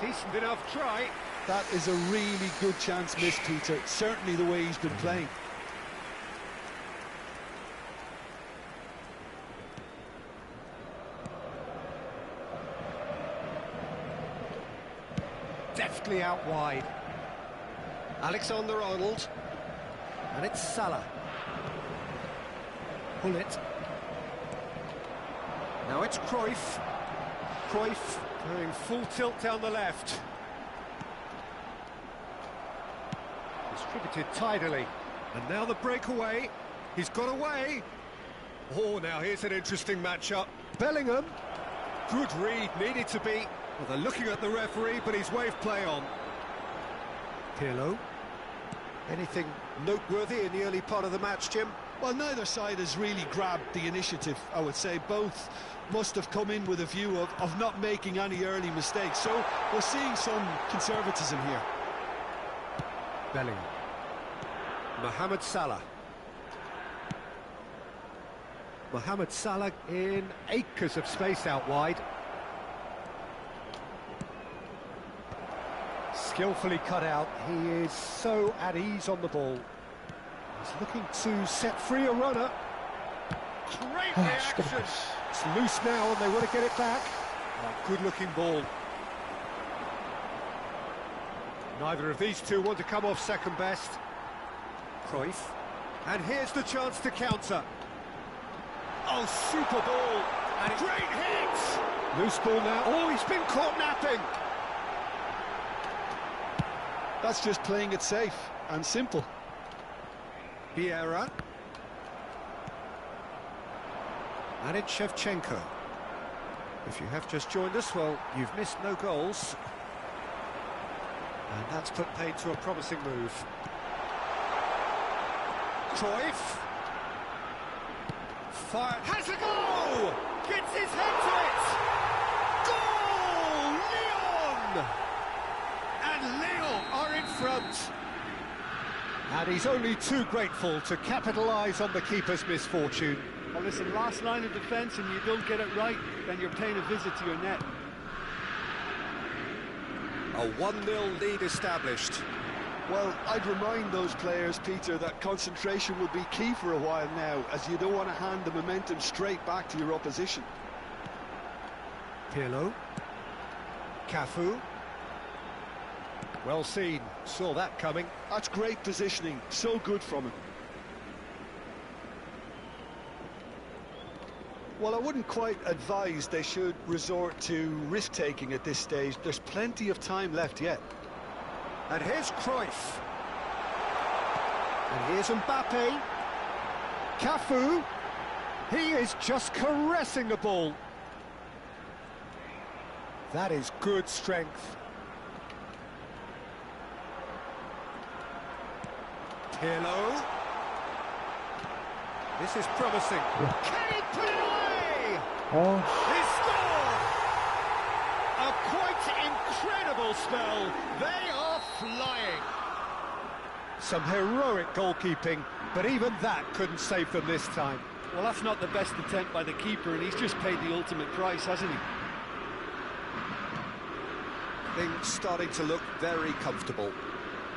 B: Decent enough try.
C: That is a really good chance missed, Peter. Certainly the way he's been playing.
B: Deftly out wide. Alexander-Arnold. And it's Salah. Pull it. Now it's Cruyff. Cruyff going full tilt down the left. Distributed tidily. And now the breakaway. He's got away. Oh, now here's an interesting matchup. Bellingham. Good read, needed to be. Well, they're looking at the referee, but he's waved play on. Pirlo. Anything noteworthy in the early part of the match, Jim?
C: Well, neither side has really grabbed the initiative, I would say. Both must have come in with a view of not making any early mistakes. So we're seeing some conservatism here.
B: Bellingham. Mohamed Salah. Mohamed Salah in acres of space out wide. Skillfully cut out. He is so at ease on the ball. He's looking to set free a runner. Great reaction. It's loose now and they want to get it back. Oh, good looking ball. Neither of these two want to come off second best. Cruyff. And here's the chance to counter. Oh, super ball. And great hit. Loose ball now. Oh, he's been caught napping.
C: That's just playing it safe and simple.
B: Vieira. And it's Shevchenko. If you have just joined us, well, you've missed no goals. And that's put paid to a promising move. Cruyff. Fire. Has a goal! Gets his head to it! Goal! Lyon! And Lyon are in front. And he's only too grateful to capitalise on the keeper's misfortune.
E: Well, listen, last line of defence and you don't get it right, then you're paying a visit to your net.
B: A 1-0 lead established.
C: Well, I'd remind those players, Peter, that concentration will be key for a while now, as you don't want to hand the momentum straight back to your opposition.
B: Pirlo. Cafu. Well seen, saw that coming.
C: That's great positioning, so good from him. Well, I wouldn't quite advise they should resort to risk-taking at this stage. There's plenty of time left yet.
B: And here's Cruyff. And here's Mbappe. Cafu. He is just caressing the ball. That is good strength. Pirlo. This is promising. Can he put it away?
A: Oh,
B: He scored! A quite incredible spell. They are flying. Some heroic goalkeeping, but even that couldn't save them this time.
E: Well, that's not the best attempt by the keeper, and he's just paid the ultimate price, hasn't he?
F: Things starting to look very comfortable.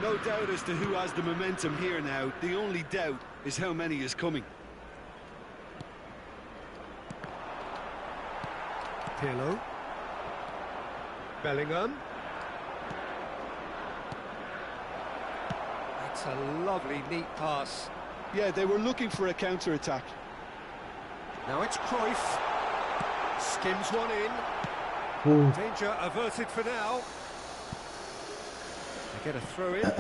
C: No doubt as to who has the momentum here now. The only doubt is how many is coming.
B: Pirlo. Bellingham. That's a lovely, neat pass.
C: Yeah, they were looking for a counter-attack.
B: Now it's Cruyff. Skims one in.
A: ooh.
B: Danger averted for now. They get a throw in.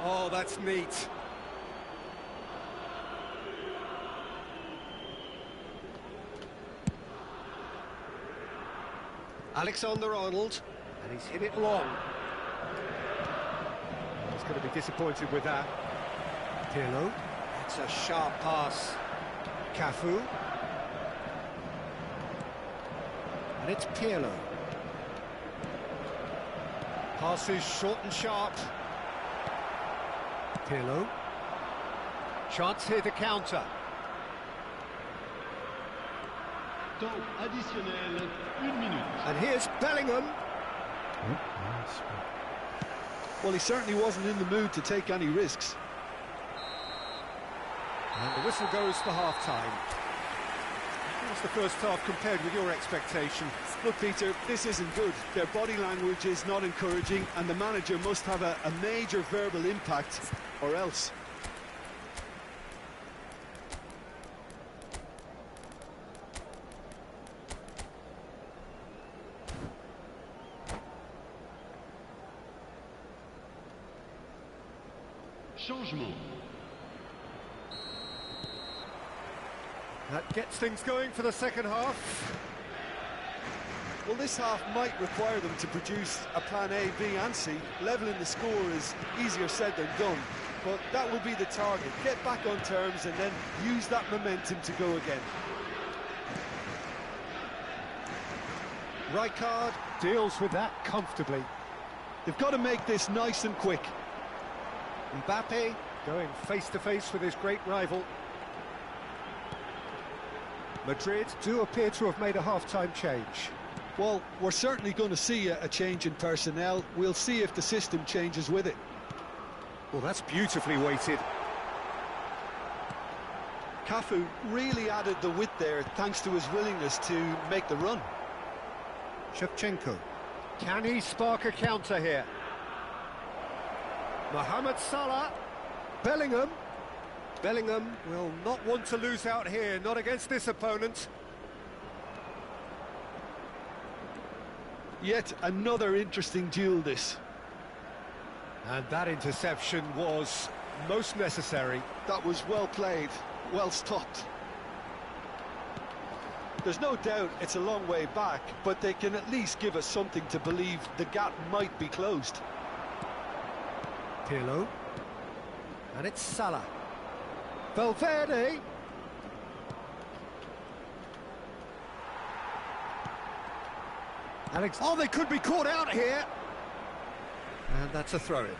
B: Oh, that's neat. Alexander-Arnold, and he's hit it long. He's going to be disappointed with that. Pirlo, it's a sharp pass. Cafu. And it's Pirlo. Passes short and sharp. Pirlo. Chance here to counter.
D: Temps additionnel, 1 minute.
B: And here's Bellingham.
C: Well, he certainly wasn't in the mood to take any risks.
B: And the whistle goes for half-time. How's the first half compared with your expectation?
C: Look, Peter, this isn't good. Their body language is not encouraging, and the manager must have a major verbal impact, or else.
D: Changement.
B: That gets things going for the second half.
C: Well, this half might require them to produce a plan A, B and C. Leveling the score is easier said than done, but that will be the target. Get back on terms and then use that momentum to go again.
B: Rijkaard deals with that comfortably.
C: They've got to make this nice and quick.
B: Mbappe going face-to-face with his great rival. Madrid do appear to have made a half-time change.
C: Well, we're certainly going to see a change in personnel. We'll see if the system changes with it.
B: Well, that's beautifully weighted.
C: Cafu really added the width there thanks to his willingness to make the run.
B: Shevchenko. Can he spark a counter here? Mohamed Salah. Bellingham. Bellingham will not want to lose out here, not against this opponent.
C: Yet another interesting duel, this.
B: And that interception was most necessary.
C: That was well played, well stopped. There's no doubt it's a long way back, but they can at least give us something to believe the gap might be closed.
B: Pirlo. And it's Salah. Valverde. Alex. Oh, they could be caught out here. And that's a throw-in.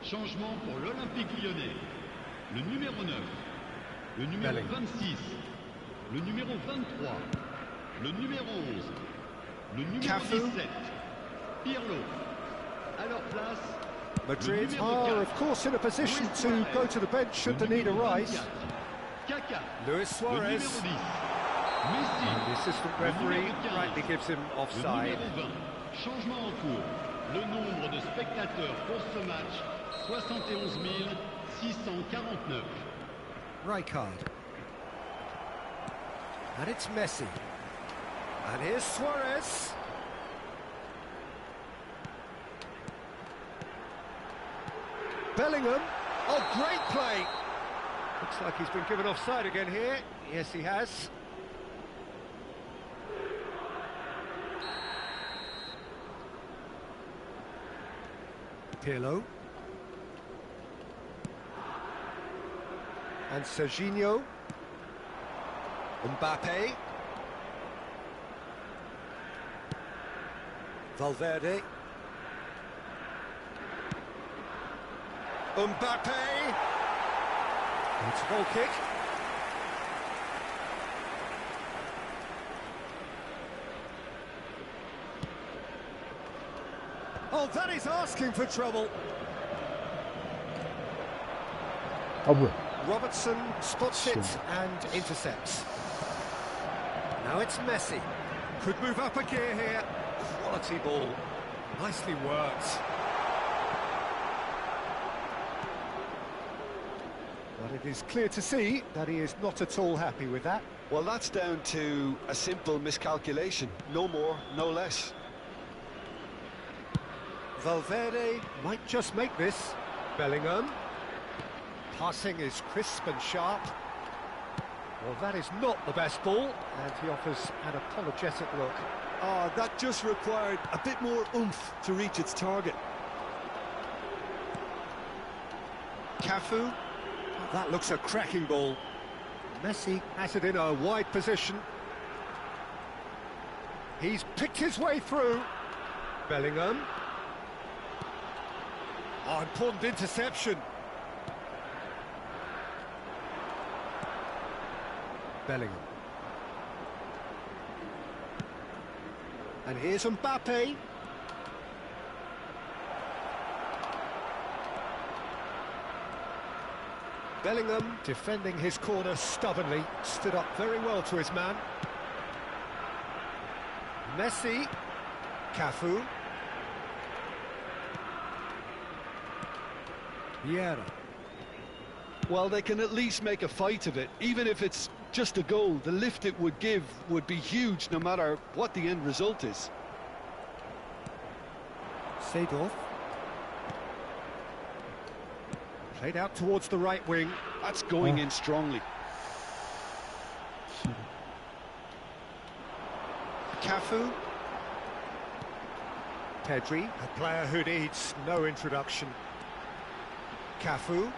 D: Changement pour l'Olympique Lyonnais. Le numéro 9, le numéro 26, le numéro 23, le numéro 11, le numéro
B: Cafu.
D: 17, Pirlo. À leur place,
B: Madrid
D: le numéro
B: are,
D: 4,
B: of course, in a position to go to the bench should the need arise.
D: Kaka.
B: Luis
D: Le numéro 10,
B: Suarez.
D: Messi.
B: And the assistant referee rightly gives him
D: Le
B: offside.
D: numéro 20, changement en cours. Le nombre de spectateurs pour ce match, 71 649.
B: Rijkaard. And it's Messi. And here's Suarez. Bellingham. Oh, great play. Looks like he's been given offside again here. Yes, he has. Pirlo. And Serginho. Mbappe. Valverde. Mbappe. It's a goal kick. Well, that is asking for trouble.
A: 아, 뭐야.
B: Robertson spots it and intercepts. Now it's Messi. Could move up a gear here. Quality ball. Nicely worked. But it is clear to see that he is not at all happy with that.
C: Well, that's down to a simple miscalculation. No more, no less.
B: Valverde might just make this. Bellingham. Passing is crisp and sharp. Well, that is not the best ball, and he offers an apologetic look.
C: Ah, that just required a bit more oomph to reach its target.
B: Cafu. That looks a cracking ball. Messi has it in a wide position. He's picked his way through. Bellingham. Oh, important interception. Bellingham. And here's Mbappe. Bellingham defending his corner stubbornly, stood up very well to his man. Messi, Cafu. Vieira.
C: Well, they can at least make a fight of it, even if it's just a goal. The lift it would give would be huge, no matter what the end result is.
B: Seedorf. Played out towards the right wing.
C: That's going in strongly.
B: Cafu. Pedri, a player who needs no introduction. Cafu.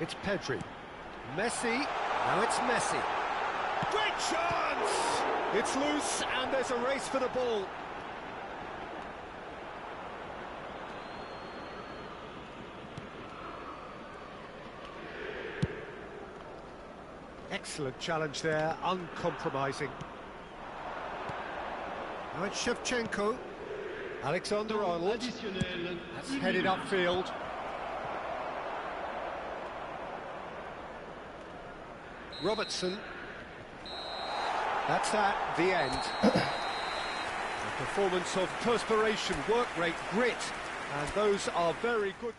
B: It's Pedri. Messi. Now it's Messi. Great chance! It's loose and there's a race for the ball. Excellent challenge there, uncompromising. Now it's Shevchenko. Alexander-Arnold. That's headed upfield. Robertson. That's that, the end. A performance of perspiration, work rate, grit, and those are very good.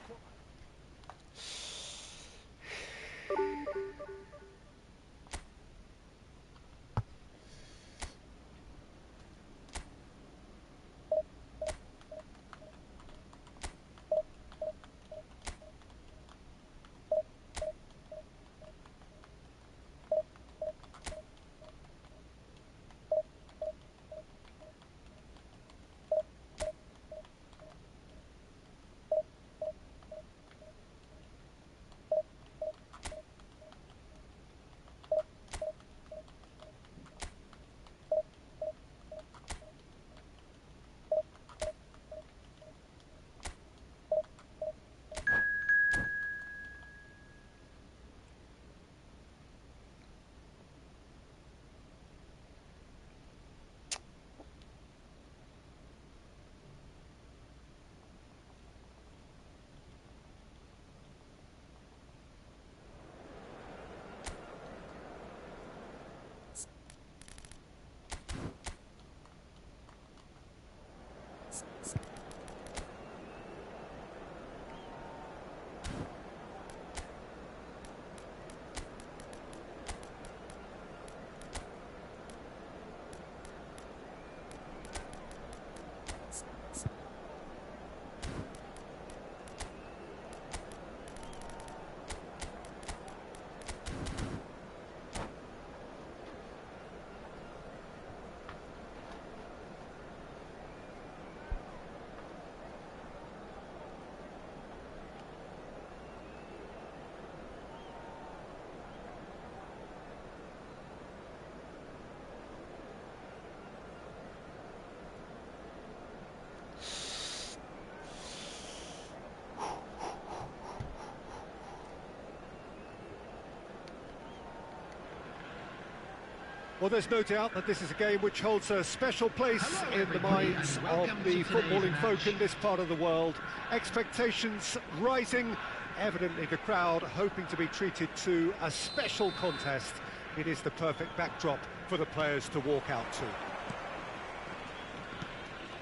B: Well, there's no doubt that this is a game which holds a special place in the minds of the footballing folk in this part of the world. Expectations rising, evidently the crowd hoping to be treated to a special contest. It is the perfect backdrop for the players to walk out to.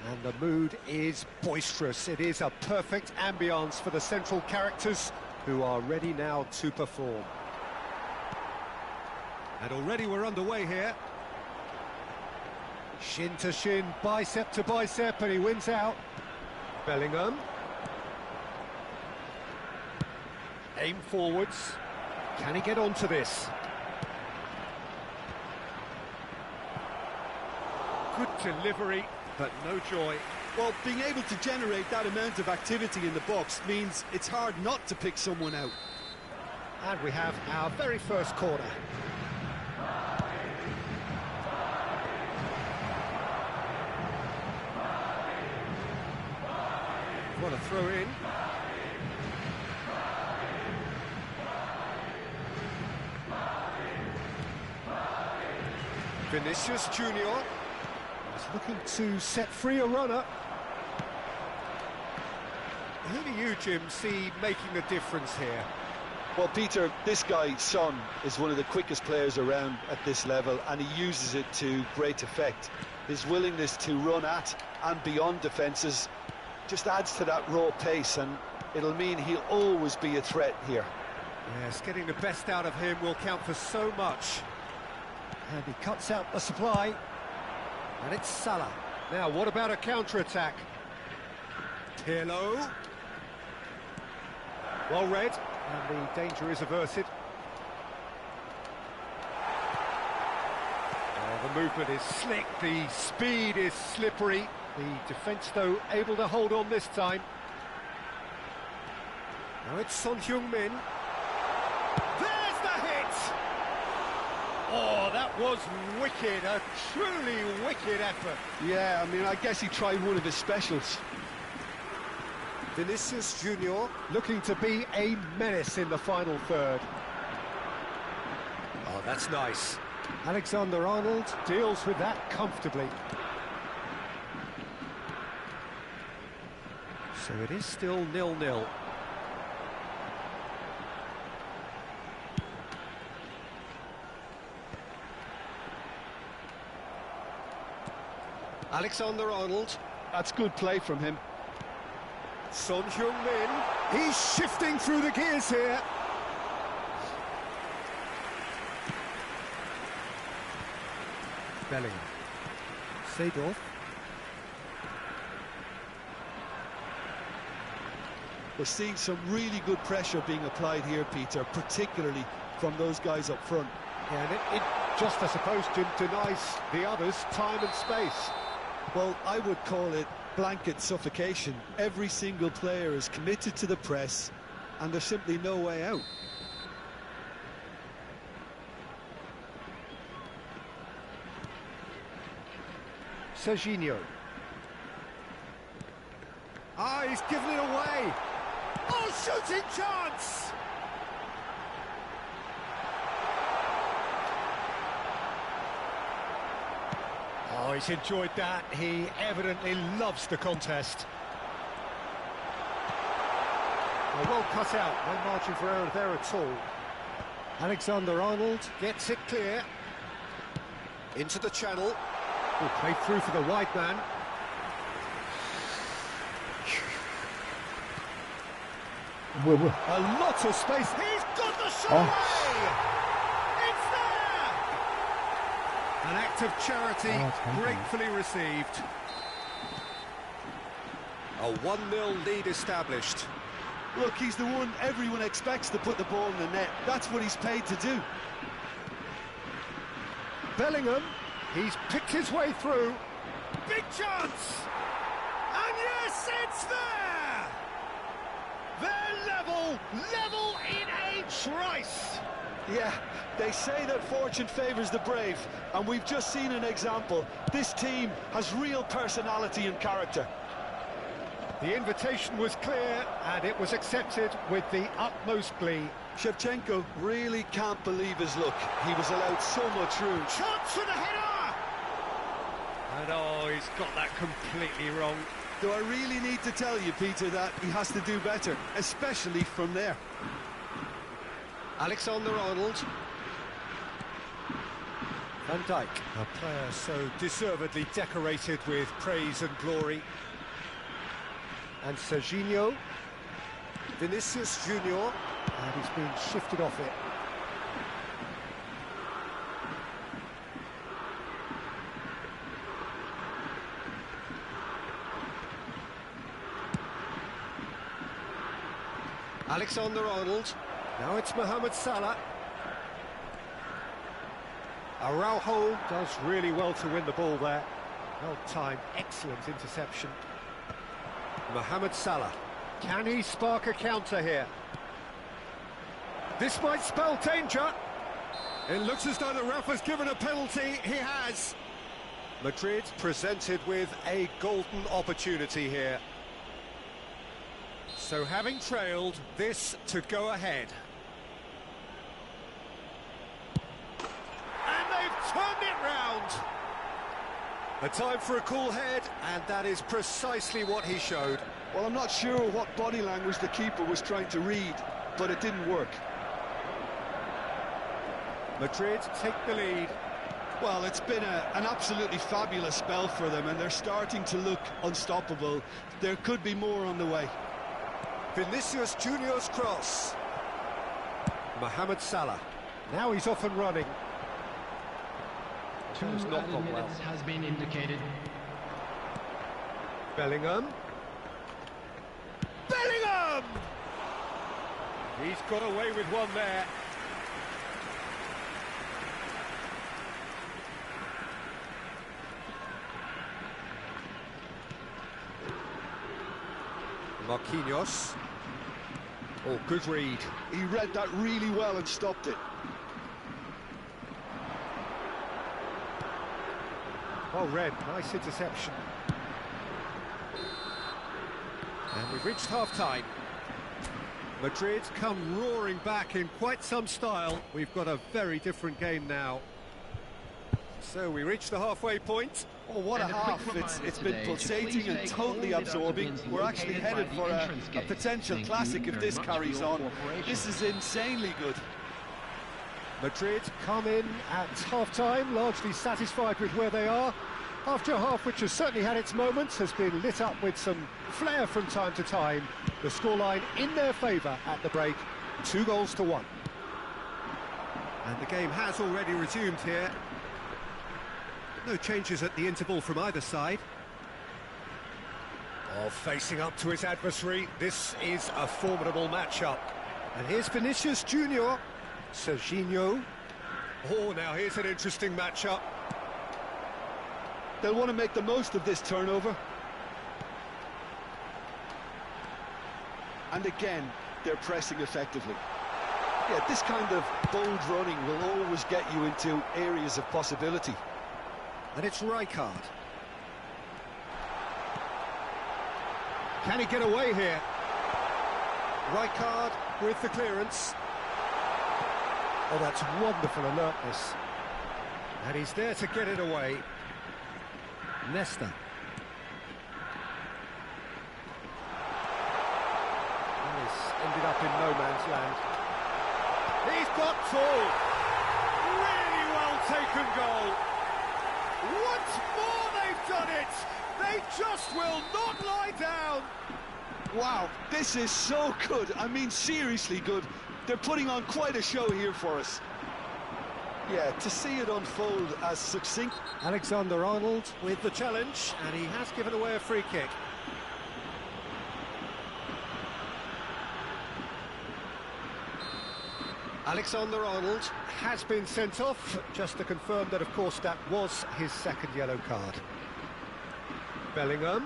B: And the mood is boisterous. It is a perfect ambience for the central characters who are ready now to perform. And already we're underway here. Shin to shin, bicep to bicep, and he wins out. Bellingham. Aim forwards. Can he get onto this? Good delivery, but no joy.
C: Well, being able to generate that amount of activity in the box means it's hard not to pick someone out.
B: And we have our very first corner. What a throw in. Vinicius Junior is looking to set free a runner. Who do you, Jim, see making the difference here?
C: Well, Peter, this guy, Son, is one of the quickest players around at this level, and he uses it to great effect. His willingness to run at and beyond defences just adds to that raw pace, and it'll mean he'll always be a threat here.
B: Yes, getting the best out of him will count for so much. And he cuts out the supply. And it's Salah. Now, what about a counter-attack? Pirlo. Well read, and the danger is averted. Oh, the movement is slick, the speed is slippery. The defence, though, able to hold on this time. Now it's Son Heung-min. There's the hit! Oh, that was wicked, a truly wicked effort.
C: Yeah, I mean, I guess he tried one of his specials.
B: Vinicius Junior looking to be a menace in the final third. Oh, that's nice. Alexander-Arnold deals with that comfortably. So it is still 0-0. Alexander-Arnold.
C: That's good play from him.
B: Son Heung-min. He's shifting through the gears here. Bellingham. Seedorf.
C: We're seeing some really good pressure being applied here, Peter, particularly from those guys up front.
B: Yeah, and it just, I suppose, Jim, denies the others time and space.
C: Well, I would call it blanket suffocation. Every single player is committed to the press, and there's simply no way out.
B: Serginho. Ah, he's given it away. Oh, shooting chance! Oh, he's enjoyed that. He evidently loves the contest. Well cut out, no margin for error there at all. Alexander-Arnold gets it clear. Into the channel. Oh, played through for the wide man. A lot of space. He's got the shot away! It's there! An act of charity, gratefully received. A 1-0 lead established.
C: Look, he's the one everyone expects to put the ball in the net. That's what he's paid to do.
B: Bellingham, he's picked his way through. Big chance! And yes, it's there! They're level in a trice!
C: Yeah, they say that fortune favours the brave, and we've just seen an example. This team has real personality and character.
B: The invitation was clear, and it was accepted with the utmost glee.
C: Shevchenko really can't believe his luck. He was allowed so much room.
B: Chance for the header! And oh, he's got that completely wrong.
C: Do I really need to tell you, Peter, that he has to do better, especially from there?
F: Alexander-Arnold. Van Dijk.
B: A player so deservedly decorated with praise and glory. And Serginho.
F: Vinicius Junior.
B: And he's been shifted off it.
F: Alexander-Arnold.
B: Now it's Mohamed Salah. Araujo does really well to win the ball there. Well timed, excellent interception. Mohamed Salah. Can he spark a counter here? This might spell danger. It looks as though the ref has given a penalty. He has. Madrid presented with a golden opportunity here. So having trailed, this to go ahead. And they've turned it round. A time for a cool head, and that is precisely what he showed.
C: Well, I'm not sure what body language the keeper was trying to read, but it didn't work.
B: Madrid take the lead.
C: Well, it's been an absolutely fabulous spell for them, and they're starting to look unstoppable. There could be more on the way.
B: Vinicius Junior's cross. Mohamed Salah. Now he's off and running.
I: 2
B: It's not gone well.
I: minutes has been indicated.
B: Bellingham. Bellingham! He's got away with one there. Marquinhos. Oh, good read.
C: He read that really well and stopped it.
B: Oh, Red, nice interception. And we've reached half-time. Madrid come roaring back in quite some style. We've got a very different game now. So we reach the halfway point.
C: Oh, what a half. It's been pulsating and totally absorbing. We're actually headed for a potential classic if this carries on. This is insanely good.
B: Madrid come in at half-time, largely satisfied with where they are. After a half which has certainly had its moments, has been lit up with some flair from time to time. The scoreline in their favour at the break, 2-1. And the game has already resumed here. No changes at the interval from either side. Oh, facing up to his adversary, this is a formidable matchup. And here's Vinicius Junior. Serginho. Oh, now here's an interesting matchup.
C: They'll want to make the most of this turnover. And again, they're pressing effectively. Yeah, this kind of bold running will always get you into areas of possibility.
B: And it's Rijkaard. Can he get away here? Rijkaard with the clearance. Oh, that's wonderful alertness. And he's there to get it away. Nesta. And he's ended up in no man's land. He's got two. Really well taken goal. Once more they've done it. They just will not lie down.
C: Wow, this is so good. I mean, seriously good. They're putting on quite a show here for us. Yeah, to see it unfold as succinct.
B: Alexander-Arnold with the challenge, and he has given away a free kick. Alexander-Arnold has been sent off, just to confirm that, of course, that was his second yellow card. Bellingham.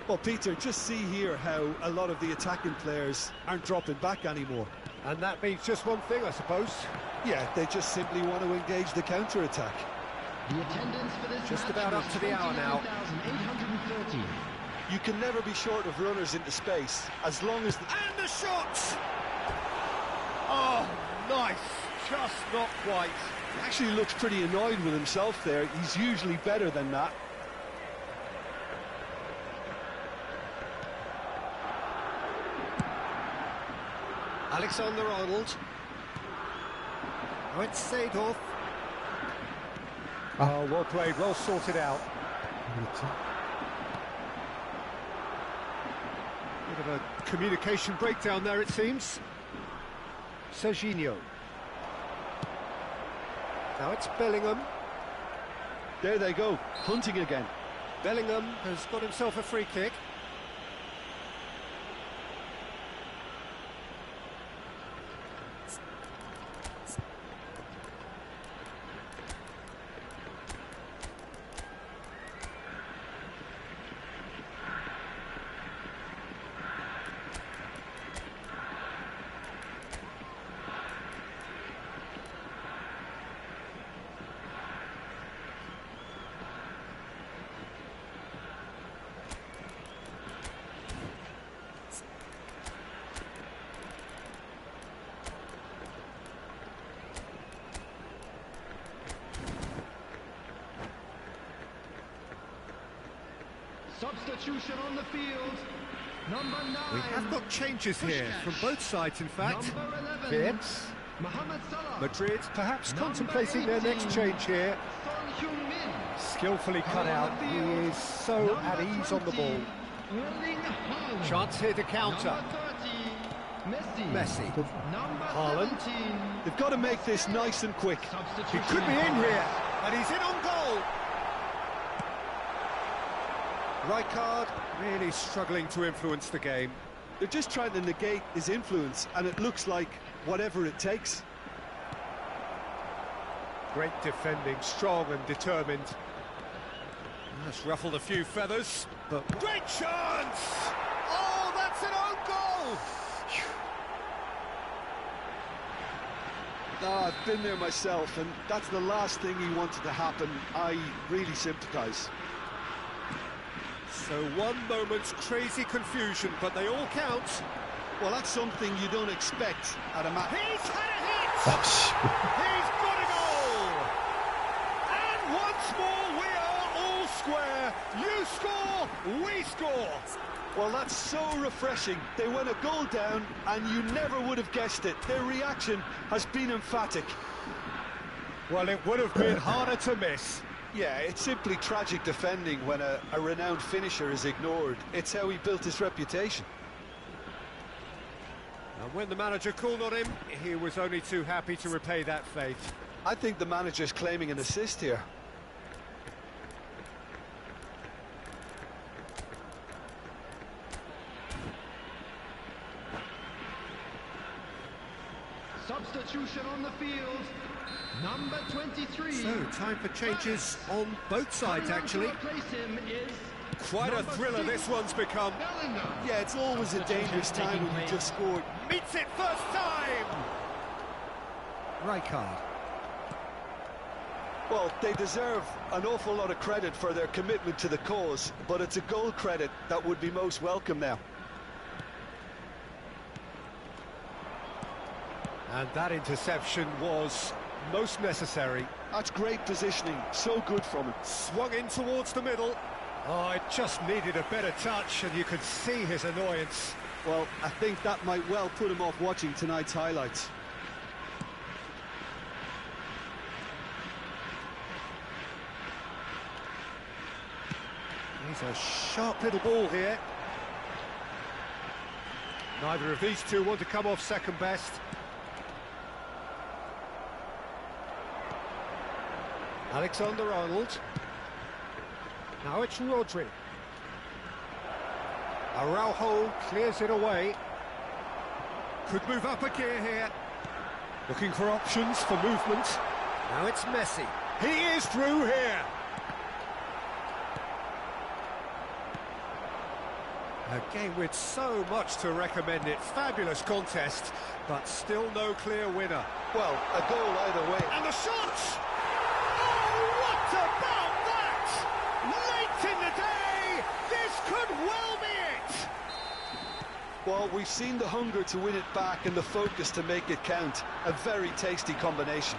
C: Well, Peter, just see here how a lot of the attacking players aren't dropping back anymore.
B: And that means just one thing, I suppose.
C: Yeah, they just simply want to engage the counter-attack.
I: The attendance for this
B: just
I: match
B: about up to the hour now.
I: 29,830.
C: You can never be short of runners into space, as long as...
B: And the shot! Oh, nice. Just not quite.
C: He actually looks pretty annoyed with himself there. He's usually better than that.
B: Alexander-Arnold. Oh, it's Seedorf. Oh, well played, well sorted out. Bit of a communication breakdown there, it seems. Serginho. Now it's Bellingham.
C: There they go, hunting again.
B: Bellingham has got himself a free kick.
D: Substitution on the field. Number 9.
B: We have got changes here from both sides, in fact.
D: Number 11.
B: Vietz.
D: Mohamed Salah.
B: Madrid perhaps
D: Number
B: contemplating their
D: 18.
B: next change here.
D: Son Heung-min.
B: Skillfully cut out. He is so at ease on the ball.
D: Erling Haaland.
B: Chance here to counter.
D: Number 30. Messi. Number
B: Haaland.
D: 17.
C: They've got to make this nice and quick.
B: He could be in here, and he's in on goal. Rijkaard really struggling to influence the game.
C: They're just trying to negate his influence, and it looks like whatever it takes.
B: Great defending, strong and determined. That's ruffled a few feathers, but great chance! Oh, that's an own goal!
C: I've been there myself, and that's the last thing he wanted to happen. I really sympathise.
B: So one moment's crazy confusion, but they all count.
C: Well, that's something you don't expect at a match.
B: He's had a hit! He's got a goal! And once more we are all square. You score, we score.
C: Well, that's so refreshing. They went a goal down, and you never would have guessed it. Their reaction has been emphatic.
B: Well, it would have been harder to miss.
C: Yeah, it's simply tragic defending when a renowned finisher is ignored. It's how he built his reputation.
B: And when the manager called on him, he was only too happy to repay that faith.
C: I think the manager's claiming an assist here.
D: Substitution on the field. Number 23.
B: So, time for changes on both sides, actually.
D: Replace him is
B: Quite a thriller this one's become.
D: Bellingham.
C: Yeah, it's always a dangerous time when you just scored.
B: Meets it first time! Rijkaard.
C: Well, they deserve an awful lot of credit for their commitment to the cause, but it's a goal credit that would be most welcome now.
B: And that interception was most necessary.
C: That's great positioning, so good from him.
B: Swung in towards the middle. Oh, it just needed a better touch, and you could see his annoyance.
C: Well, I think that might well put him off watching tonight's highlights.
B: He's a sharp little ball here. Neither of these two want to come off second best. Alexander-Arnold. Now it's Rodri. Araujo clears it away. Could move up a gear here. Looking for options for movement. Now it's Messi. He is through here. A game with so much to recommend it. Fabulous contest, but still no clear winner.
C: Well, a goal either way.
B: And the shot! Oh, what about that? Late in the day, this could well
C: Well, we've seen the hunger to win it back and the focus to make it count. A very tasty combination.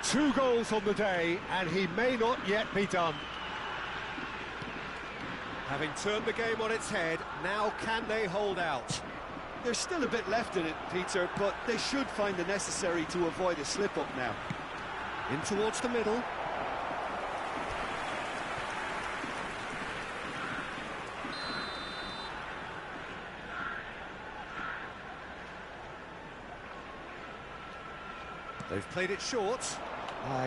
B: 2 goals on the day, and he may not yet be done. Having turned the game on its head, now can they hold out?
C: There's still a bit left in it, Peter, but they should find the necessary to avoid a slip-up now.
B: In towards the middle. They've played it short.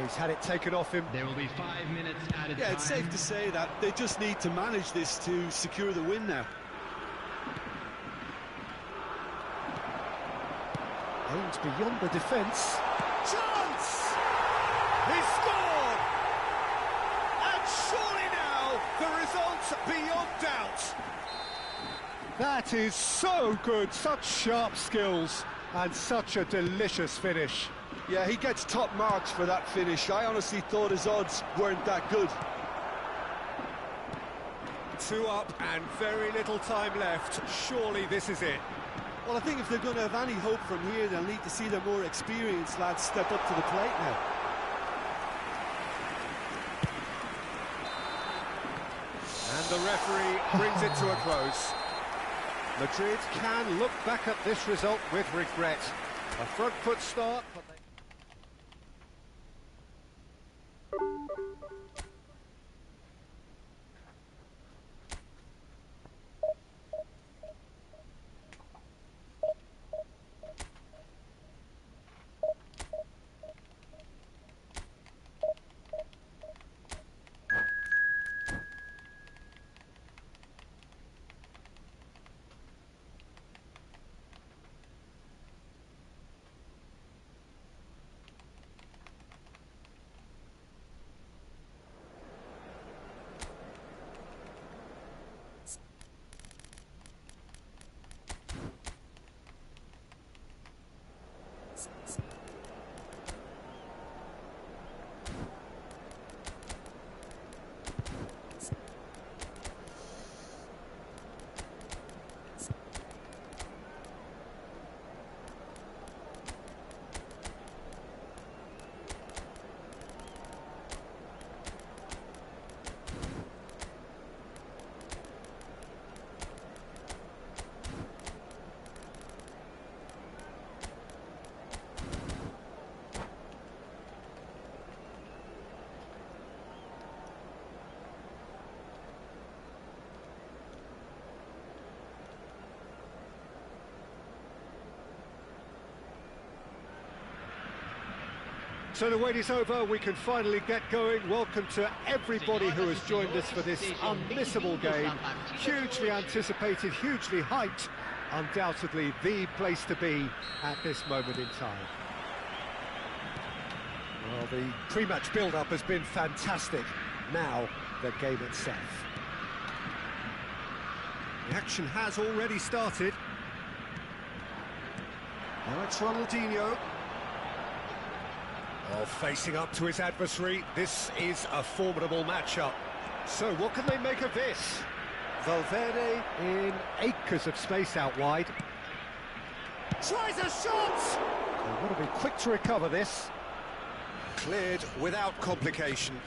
B: He's had it taken off him.
D: There will be 5 minutes added
C: Yeah, it's safe to say that they just need to manage this to secure the win now.
B: Aims beyond the defence. Chance! He scored! And surely now, the result beyond doubt. That is so good, such sharp skills, and such a delicious finish.
C: Yeah, he gets top marks for that finish. I honestly thought his odds weren't that good.
B: 2 up and very little time left. Surely this is it.
C: Well, I think if they're going to have any hope from here, they'll need to see their more experienced lads step up to the plate now.
B: And the referee brings it to a close. Madrid can look back at this result with regret. A front foot start, but they... So the wait is over, we can finally get going. Welcome to everybody who has joined us for this unmissable game. Hugely anticipated, hugely hyped. Undoubtedly the place to be at this moment in time. Well, the pre-match build-up has been fantastic. Now, the game itself. The action has already started. Now it's Ronaldinho. Well, facing up to his adversary, this is a formidable matchup. So what can they make of this? Valverde in acres of space out wide. Tries a shot! They want to be quick to recover this. Cleared without complication.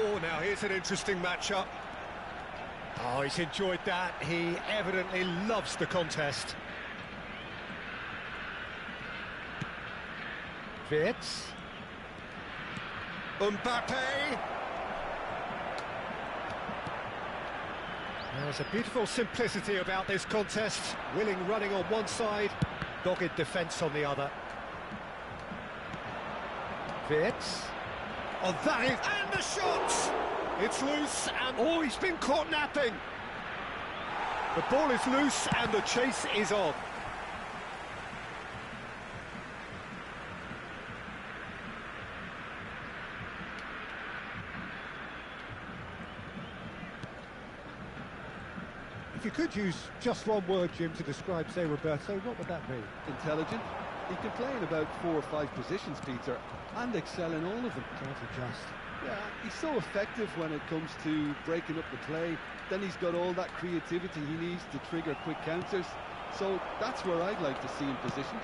B: Oh, now here's an interesting matchup. Oh, he's enjoyed that. He evidently loves the contest. Wirtz. Mbappe. There's a beautiful simplicity about this contest. Willing running on one side, dogged defence on the other. Wirtz. Oh, that is... And the shot! It's loose and... Oh, he's been caught napping! The ball is loose and the chase is on. If you could use just one word, Jim, to describe, say, Roberto, what would that be?
C: Intelligent. He can play in about 4 or 5 positions, Peter, and excel in all of them.
B: Can't adjust.
C: Yeah, he's so effective when it comes to breaking up the play. Then he's got all that creativity he needs to trigger quick counters. So that's where I'd like to see him positioned.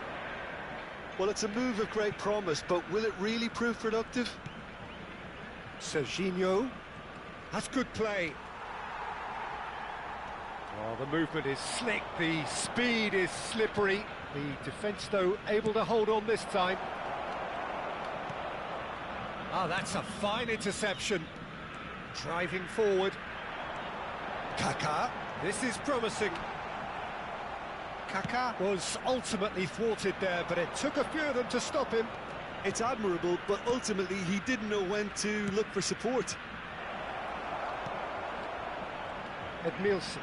F: Well, it's a move of great promise, but will it really prove productive?
B: Serginho. That's good play. Well, the movement is slick, the speed is slippery. The defence, though, able to hold on this time. Ah, that's a fine interception. Driving forward. Kaká. This is promising. Kaká was ultimately thwarted there, but it took a few of them to stop him.
C: It's admirable, but ultimately he didn't know when to look for support.
B: Edmilson.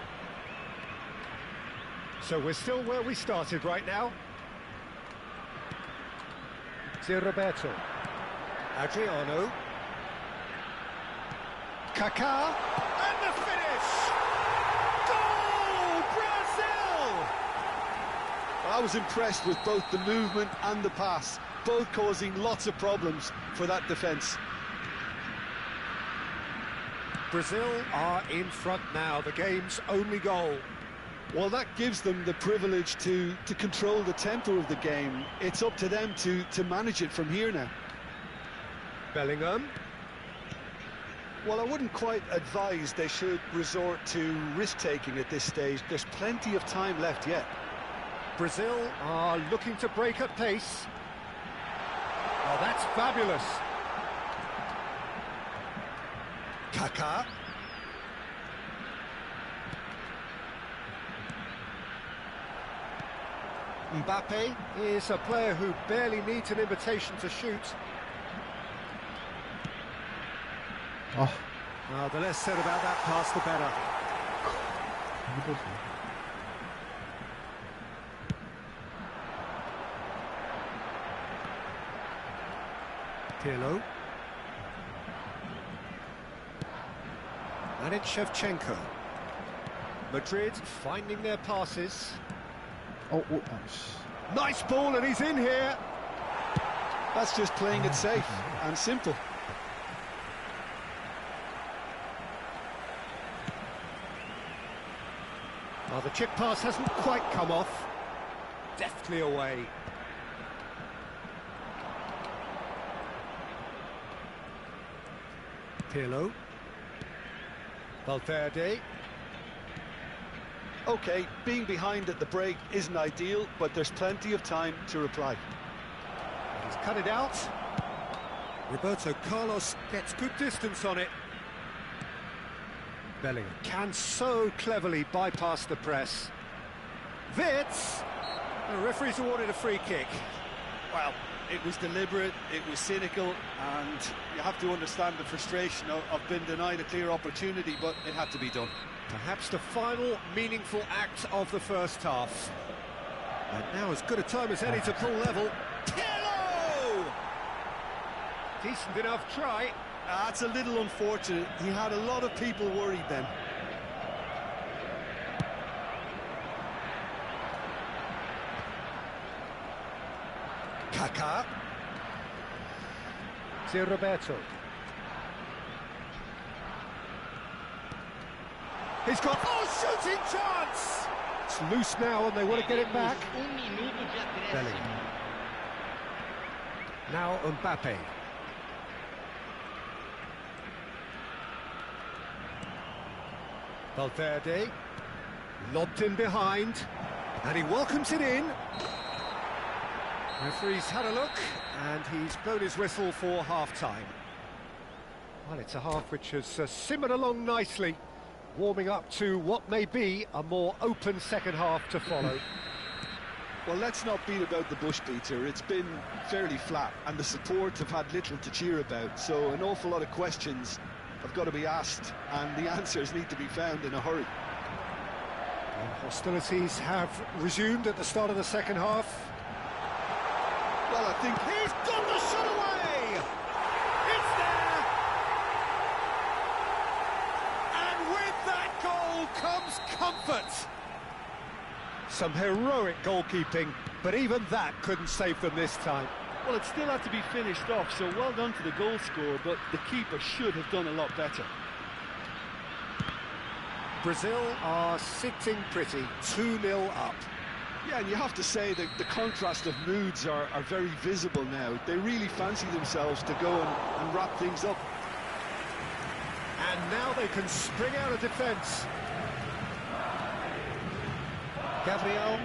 B: So we're still where we started right now. Roberto. Adriano. Kaká. And the finish! Goal! Brazil!
C: I was impressed with both the movement and the pass, both causing lots of problems for that defence.
B: Brazil are in front now, the game's only goal.
C: Well, that gives them the privilege to control the tempo of the game. It's up to them to manage it from here now.
B: Bellingham.
C: Well, I wouldn't quite advise they should resort to risk-taking at this stage. There's plenty of time left yet.
B: Brazil are looking to break at pace. Oh, that's fabulous. Kaká. Mbappe is a player who barely needs an invitation to shoot.
A: 아,
B: The less said about that pass, the better. Pirlo. And it's Shevchenko. Madrid finding their passes. Nice ball, and he's in here.
C: That's just playing it safe and simple.
B: Oh, the chip pass hasn't quite come off. Deftly away. Pirlo. Valverde.
C: OK, being behind at the break isn't ideal, but there's plenty of time to reply.
B: He's cut it out. Roberto Carlos gets good distance on it. Bellingham can so cleverly bypass the press. Wits! The referee's awarded a free kick.
C: Well, it was deliberate, it was cynical, and you have to understand the frustration of being denied a clear opportunity, but it had to be done.
B: Perhaps the final meaningful act of the first half. And now as good a time as any to pull level. Pirlo! Decent enough try.
C: That's a little unfortunate. He had a lot of people worried then.
B: Kaká. Roberto. He's got shooting chance. It's loose now, and they want to get it back. Bellingham. Now Mbappe. Valverde, lobbed in behind, and he welcomes it in. Referee's had a look, and he's blown his whistle for half-time. Well, it's a half which has simmered along nicely, warming up to what may be a more open second half to follow.
C: Well, let's not beat about the bush, Peter. It's been fairly flat, and the support have had little to cheer about, so an awful lot of questions have got to be asked, and the answers need to be found in a hurry.
B: And hostilities have resumed at the start of the second half.
C: Well, I think
B: he's got the shot away! It's there! And with that goal comes comfort. Some heroic goalkeeping, but even that couldn't save them this time.
E: Well, it still had to be finished off, so well done to the goal scorer, but the keeper should have done a lot better.
B: Brazil are sitting pretty, 2-0 up.
C: Yeah, and you have to say that the contrast of moods are very visible now. They really fancy themselves to go and wrap things up.
B: And now they can spring out of defence. Gabriel.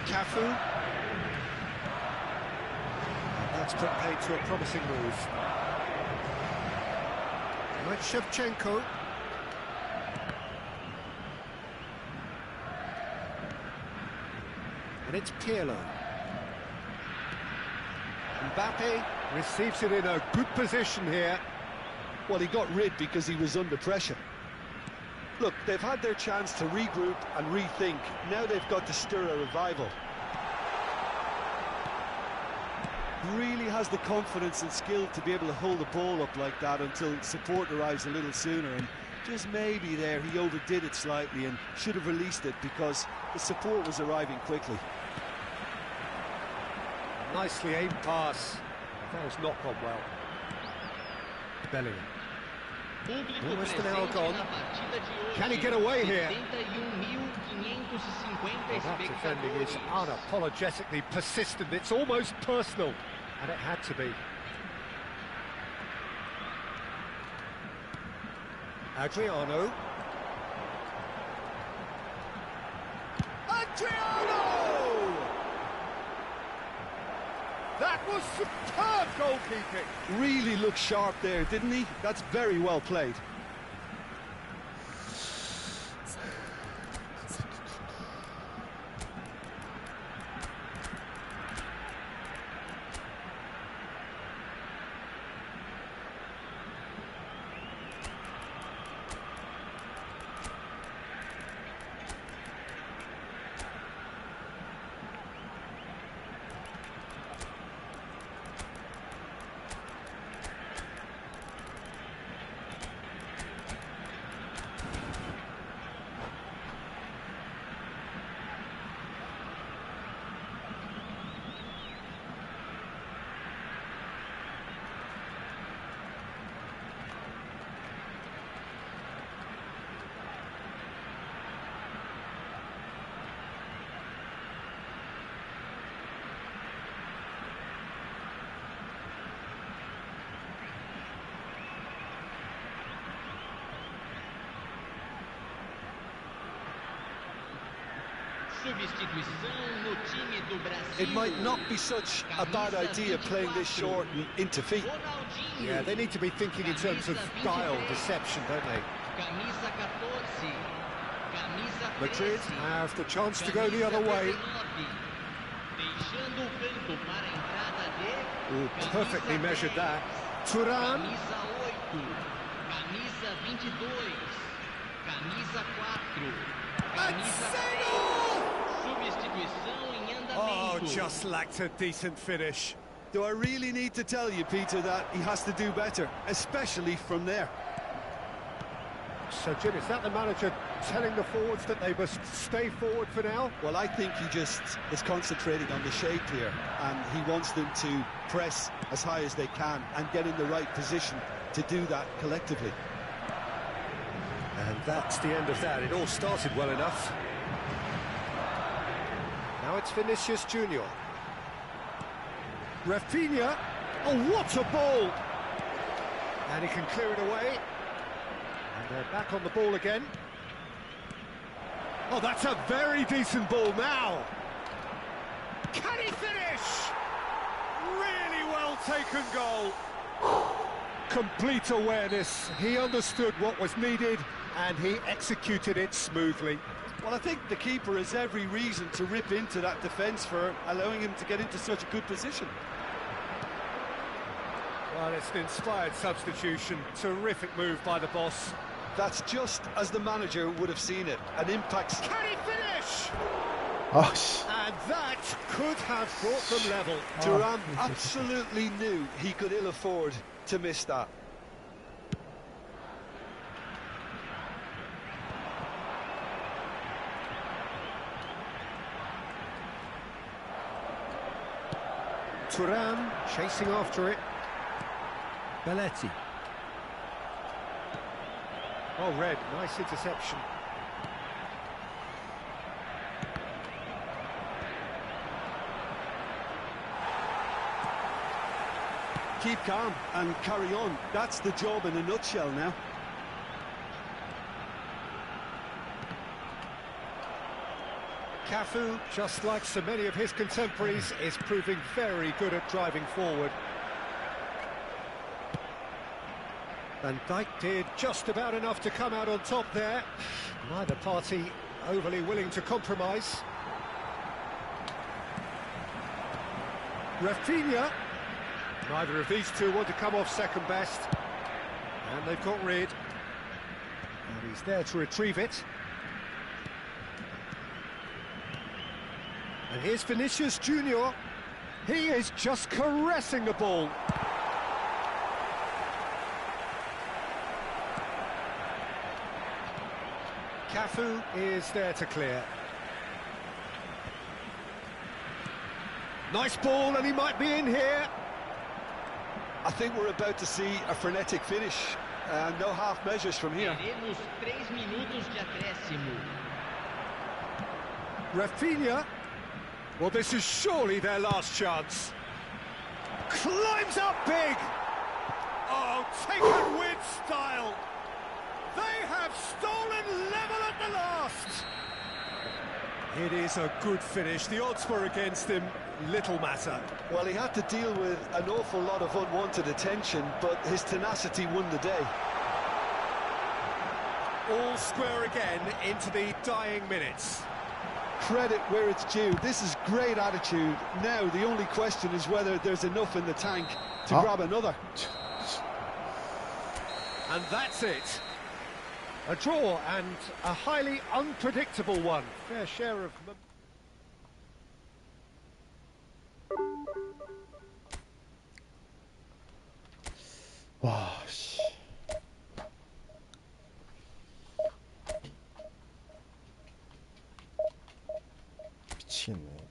B: Cafu. That's put paid to a promising move. Right, Shevchenko. And it's Pirlo. Mbappe receives it in a good position here.
C: Well, he got rid because he was under pressure. Look, they've had their chance to regroup and rethink. Now they've got to stir a revival. Really has the confidence and skill to be able to hold the ball up like that until support arrives a little sooner, and just maybe there he overdid it slightly and should have released it because the support was arriving quickly.
B: Nicely aimed pass. That was not gone well. Bellingham. Almost an hour gone. Can he get away here? Well, that defending is unapologetically persistent. It's almost personal, and it had to be. Adriano. That was superb goalkeeping.
C: Really looked sharp there, didn't he? That's very well played. It might not be such a bad idea playing this short and into feet.
B: Yeah, they need to be thinking in terms of style deception, don't they? Madrid have the chance to go the other way. Ooh, perfectly measured that. Thuram. Oh, just lacked a decent finish.
C: Do I really need to tell you, Peter, that he has to do better, especially from there?
B: So, Jim, is that the manager telling the forwards that they must stay forward for now?
C: Well, I think he just is concentrating on the shape here, and he wants them to press as high as they can and get in the right position to do that collectively.
B: And that's the end of that. It all started well enough. Now it's Vinicius Junior. Rafinha. Oh, what a ball! And he can clear it away. And they're back on the ball again. Oh, that's a very decent ball now. Can he finish? Really well taken goal. Complete awareness. He understood what was needed and he executed it smoothly.
C: Well, I think the keeper has every reason to rip into that defence for allowing him to get into such a good position.
B: Well, it's an inspired substitution. Terrific move by the boss.
C: That's just as the manager would have seen it. An impact.
B: Can he finish?
A: Oh,
B: And that could have brought them level.
C: Thuram absolutely knew he could ill afford to miss that.
B: Thuram chasing after it.
A: Belletti.
B: Oh, Red, nice interception.
C: Keep calm and carry on. That's the job in a nutshell now.
B: Cafu, just like so many of his contemporaries, is proving very good at driving forward. Van Dijk did just about enough to come out on top there. Neither party overly willing to compromise. Rafinha. Neither of these two want to come off second best. And they've got rid. And he's there to retrieve it. And here's Vinicius Junior. He is just caressing the ball. Cafu is there to clear. Nice ball, and he might be in here.
C: I think we're about to see a frenetic finish. No half measures from here.
I: Teremos 3 minutos de acréscimo.
B: Rafinha. Well, this is surely their last chance. Climbs up big. Oh, taken with style. They have stolen level at the last. It is a good finish. The odds were against him. Little matter.
C: Well, he had to deal with an awful lot of unwanted attention, but his tenacity won the day.
B: All square again into the dying minutes.
C: Credit where it's due. This is great attitude. Now, the only question is whether there's enough in the tank to grab another.
B: And that's it. A draw, and a highly unpredictable one. Fair share of...
A: 와, 씨. 미치겠네.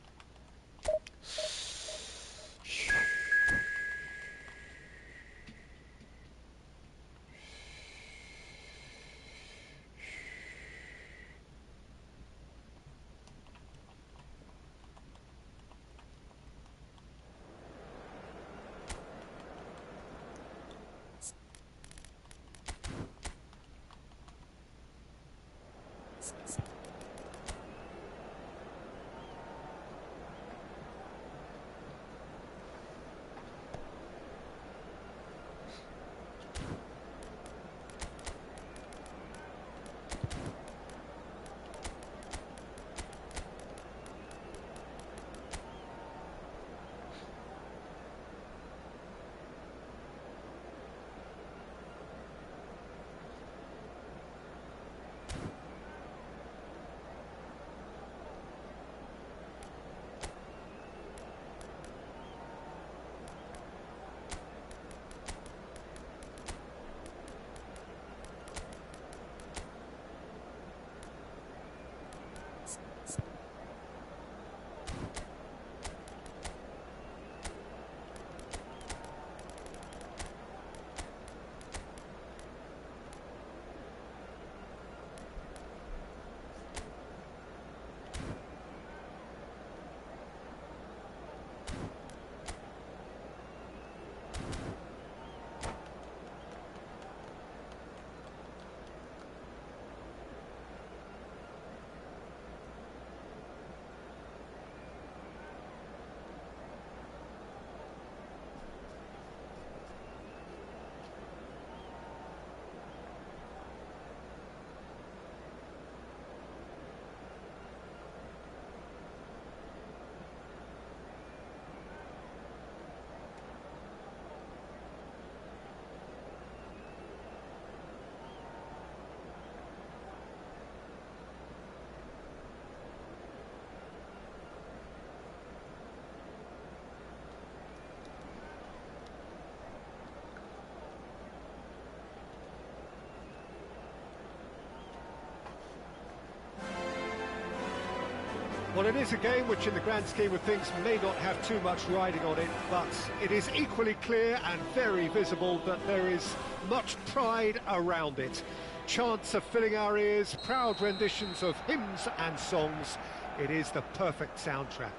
B: Well, it is a game which, in the grand scheme of things, may not have too much riding on it, but it is equally clear and very visible that there is much pride around it. Chants are filling our ears, proud renditions of hymns and songs. It is the perfect soundtrack.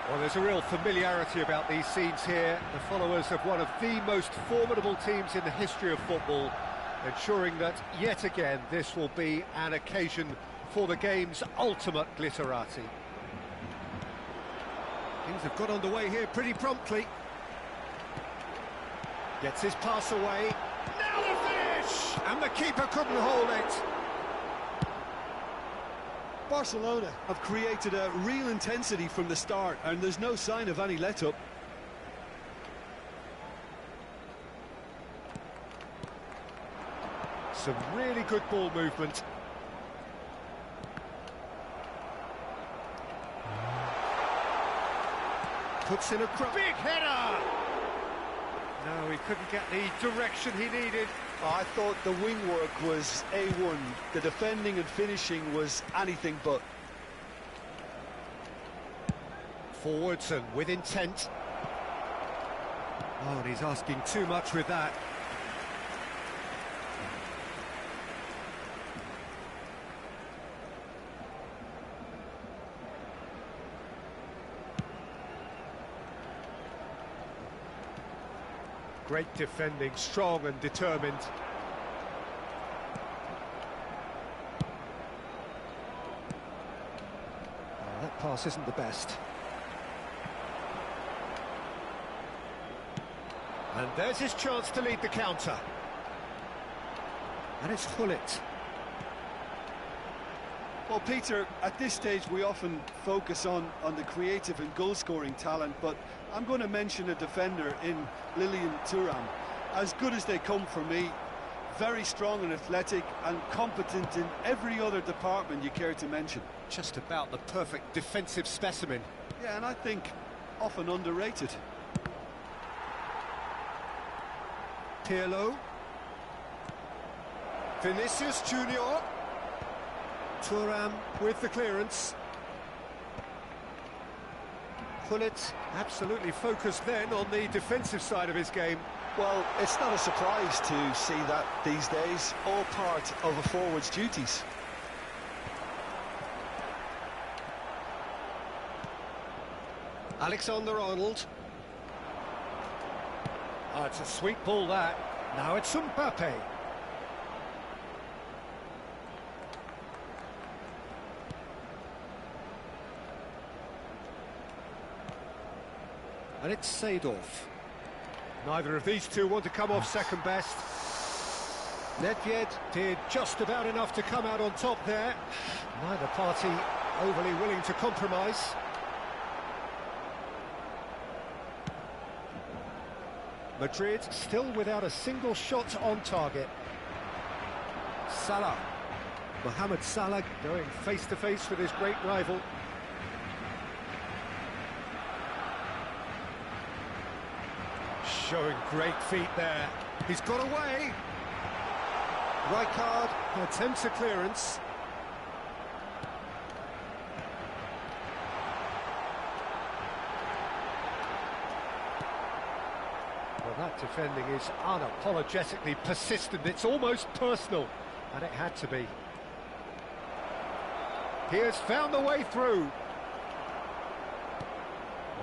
B: Well, there's a real familiarity about these scenes here. The followers of one of the most formidable teams in the history of football, ensuring that, yet again, this will be an occasion for the game's ultimate glitterati. Things have got underway here pretty promptly. Gets his pass away. Now the finish! And the keeper couldn't hold it.
C: Barcelona have created a real intensity from the start, and there's no sign of any let-up.
B: Some really good ball movement. Puts in a big header! No, he couldn't get the direction he needed.
C: I thought the wing work was A1. The defending and finishing was anything but.
B: Forwards and with intent. Oh, and he's asking too much with that. Great defending, strong and determined. Oh, that pass isn't the best. And there's his chance to lead the counter. And it's Gullit.
C: Well, Peter, at this stage we often focus on the creative and goal-scoring talent, but I'm going to mention a defender in Lilian Thuram. As good as they come for me, very strong and athletic and competent in every other department you care to mention.
B: Just about the perfect defensive specimen.
C: Yeah, and I think often underrated.
B: Pirlo. Vinicius Junior. Thuram with the clearance. Gullit absolutely focused then on the defensive side of his game.
F: Well, it's not a surprise to see that these days, all part of a forward's duties.
B: Alexander-Arnold. Oh, it's a sweet ball, that. Now it's Mbappe. And it's Seedorf. Neither of these two want to come off second best. Nedved did just about enough to come out on top there. Neither party overly willing to compromise. Madrid still without a single shot on target. Salah. Mohamed Salah going face-to-face with his great rival. Showing great feet there. He's got away. Rijkaard attempts a clearance. Well, that defending is unapologetically persistent. It's almost personal, and it had to be. He has found the way through.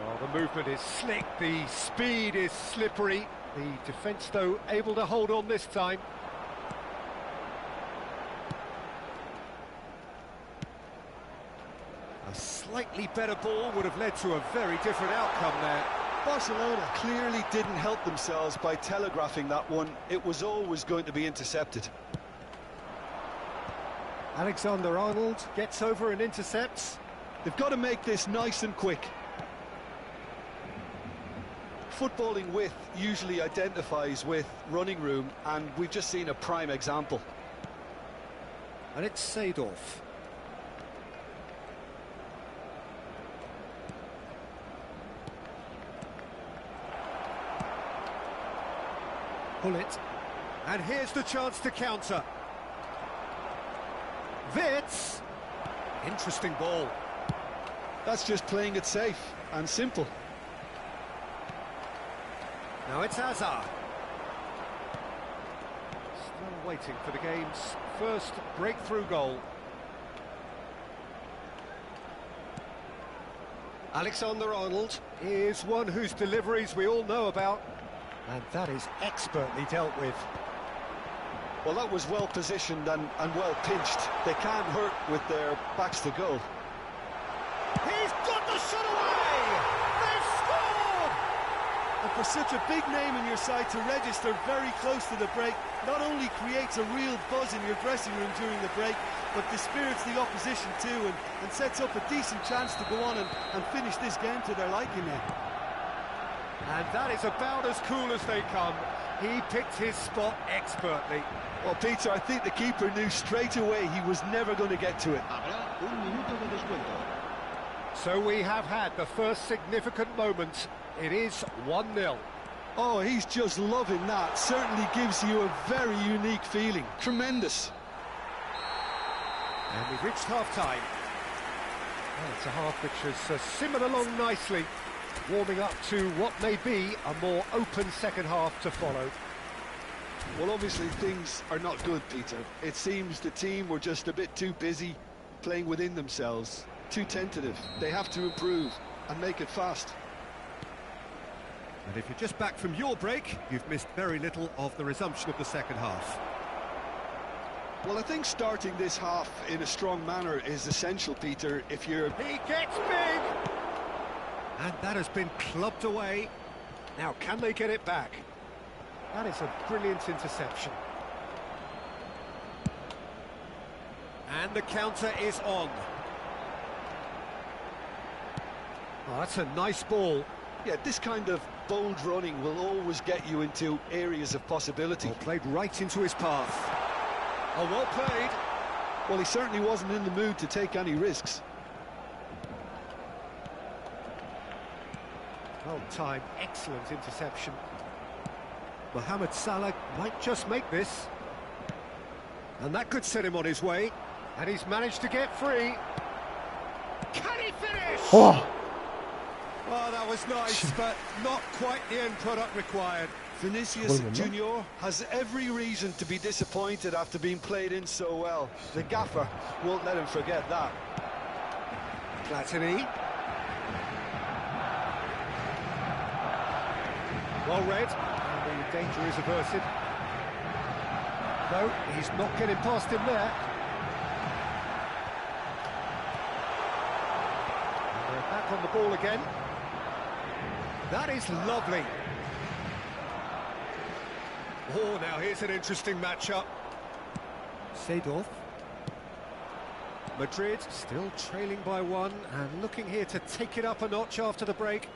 B: Well, the movement is slick, the speed is slippery. The defence, though, able to hold on this time. A slightly better ball would have led to a very different outcome there.
C: Barcelona clearly didn't help themselves by telegraphing that one. It was always going to be intercepted.
B: Alexander-Arnold gets over and intercepts.
C: They've got to make this nice and quick. Footballing width usually identifies with running room, and we've just seen a prime example.
B: And it's Seedorf. Gullit. And here's the chance to counter. Wits. Interesting ball.
C: That's just playing it safe and simple.
B: Now it's Hazard. Still waiting for the game's first breakthrough goal. Alexander-Arnold is one whose deliveries we all know about, and that is expertly dealt with.
C: Well, that was well positioned and well pinched. They can't hurt with their backs to goal.
B: He's got the shot away! They've scored!
E: And for such a big name in your side to register very close to the break, not only creates a real buzz in your dressing room during the break, but dispirits the opposition too, and sets up a decent chance to go on and finish this game to their liking now.
B: And that is about as cool as they come. He picked his spot expertly.
C: Well, Peter, I think the keeper knew straight away he was never going to get to it.
G: Habrá un minuto de descuento.
B: So we have had the first significant moment. It is 1-0.
C: Oh, he's just loving that. Certainly gives you a very unique feeling. Tremendous.
B: And we've reached half-time. Well, it's a half which has simmered along nicely, warming up to what may be a more open second half to follow.
C: Well, obviously things are not good, Peter. It seems the team were just a bit too busy playing within themselves, too tentative. They have to improve and make it fast.
B: And if you're just back from your break, you've missed very little of the resumption of the second half.
C: Well, I think starting this half in a strong manner is essential, Peter, if you're...
B: He gets big! And that has been clubbed away. Now, can they get it back? That is a brilliant interception. And the counter is on. Oh, that's a nice ball.
C: Yeah, this kind of bold running will always get you into areas of possibility.
B: Oh, played right into his path. Oh, well played.
C: Well, he certainly wasn't in the mood to take any risks.
B: Well timed, excellent interception. Mohamed Salah might just make this. And that could set him on his way. And he's managed to get free. Can he finish?
A: Oh,
B: Oh, that was nice, but not quite the end product required.
C: Vinicius Junior has every reason to be disappointed after being played in so well. The gaffer won't let him forget that.
B: Platini. Well read, and the danger is averted. No, he's not getting past him there. And they're back on the ball again. That is lovely. Oh, now here's an interesting matchup. Seedorf. Madrid still trailing by one and looking here to take it up a notch after the break.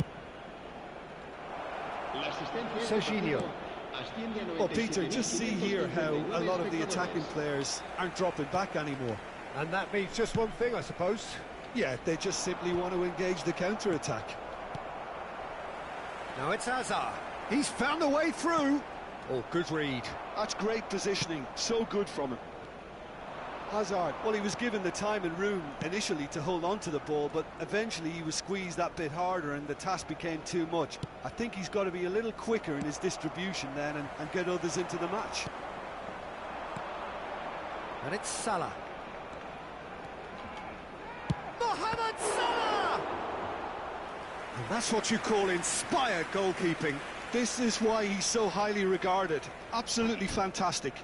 B: Serginho.
C: Well, Peter, just see here how a lot of the attacking players aren't dropping back anymore.
B: And that means just one thing, I suppose.
C: Yeah, they just simply want to engage the counter-attack.
B: Now it's Hazard. He's found a way through. Oh, good read.
C: That's great positioning. So good from him. Hazard, well, he was given the time and room initially to hold on to the ball, but eventually he was squeezed that bit harder and the task became too much. I think he's got to be a little quicker in his distribution then and get others into the match.
B: And it's Salah. Mohamed Salah! And that's what you call inspired goalkeeping.
C: This is why he's so highly regarded. Absolutely fantastic.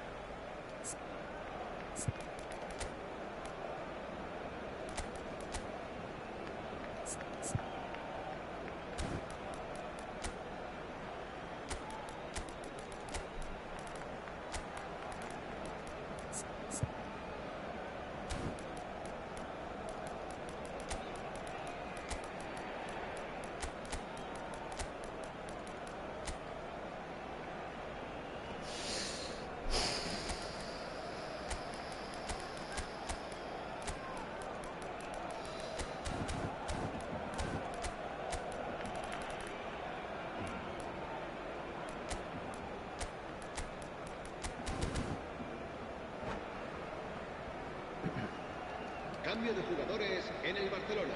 G: Cambio de jugadores en el Barcelona.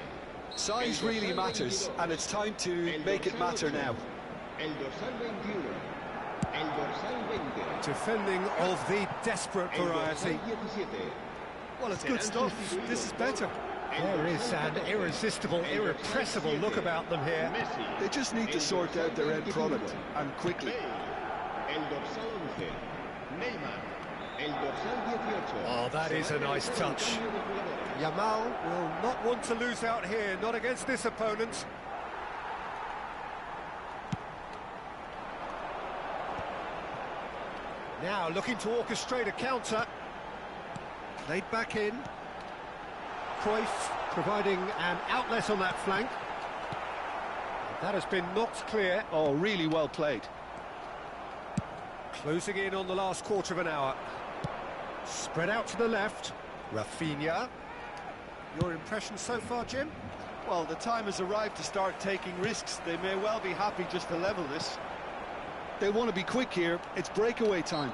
F: Size really matters, and it's time to make it matter now.
G: El dorsal 21. El dorsal 20.
B: Defending of the desperate
G: El
B: variety.
G: dorsal 17.
E: Well, it's good stuff. This is better.
B: There is an irresistible, irrepressible look about them here.
F: They just need to sort out their end product, and quickly.
G: El dorsal 11. Neymar. El dorsal 18.
B: Oh, that is a nice touch. Yamal will not want to lose out here, not against this opponent. Now looking to orchestrate a counter. Laid back in. Cruyff providing an outlet on that flank. That has been knocked clear.
F: Oh, really well played.
B: Closing in on the last quarter of an hour. Spread out to the left. Rafinha. Your impression so far, Jim?
C: Well, the time has arrived to start taking risks. They may well be happy just to level this.
F: They want to be quick here. It's breakaway time.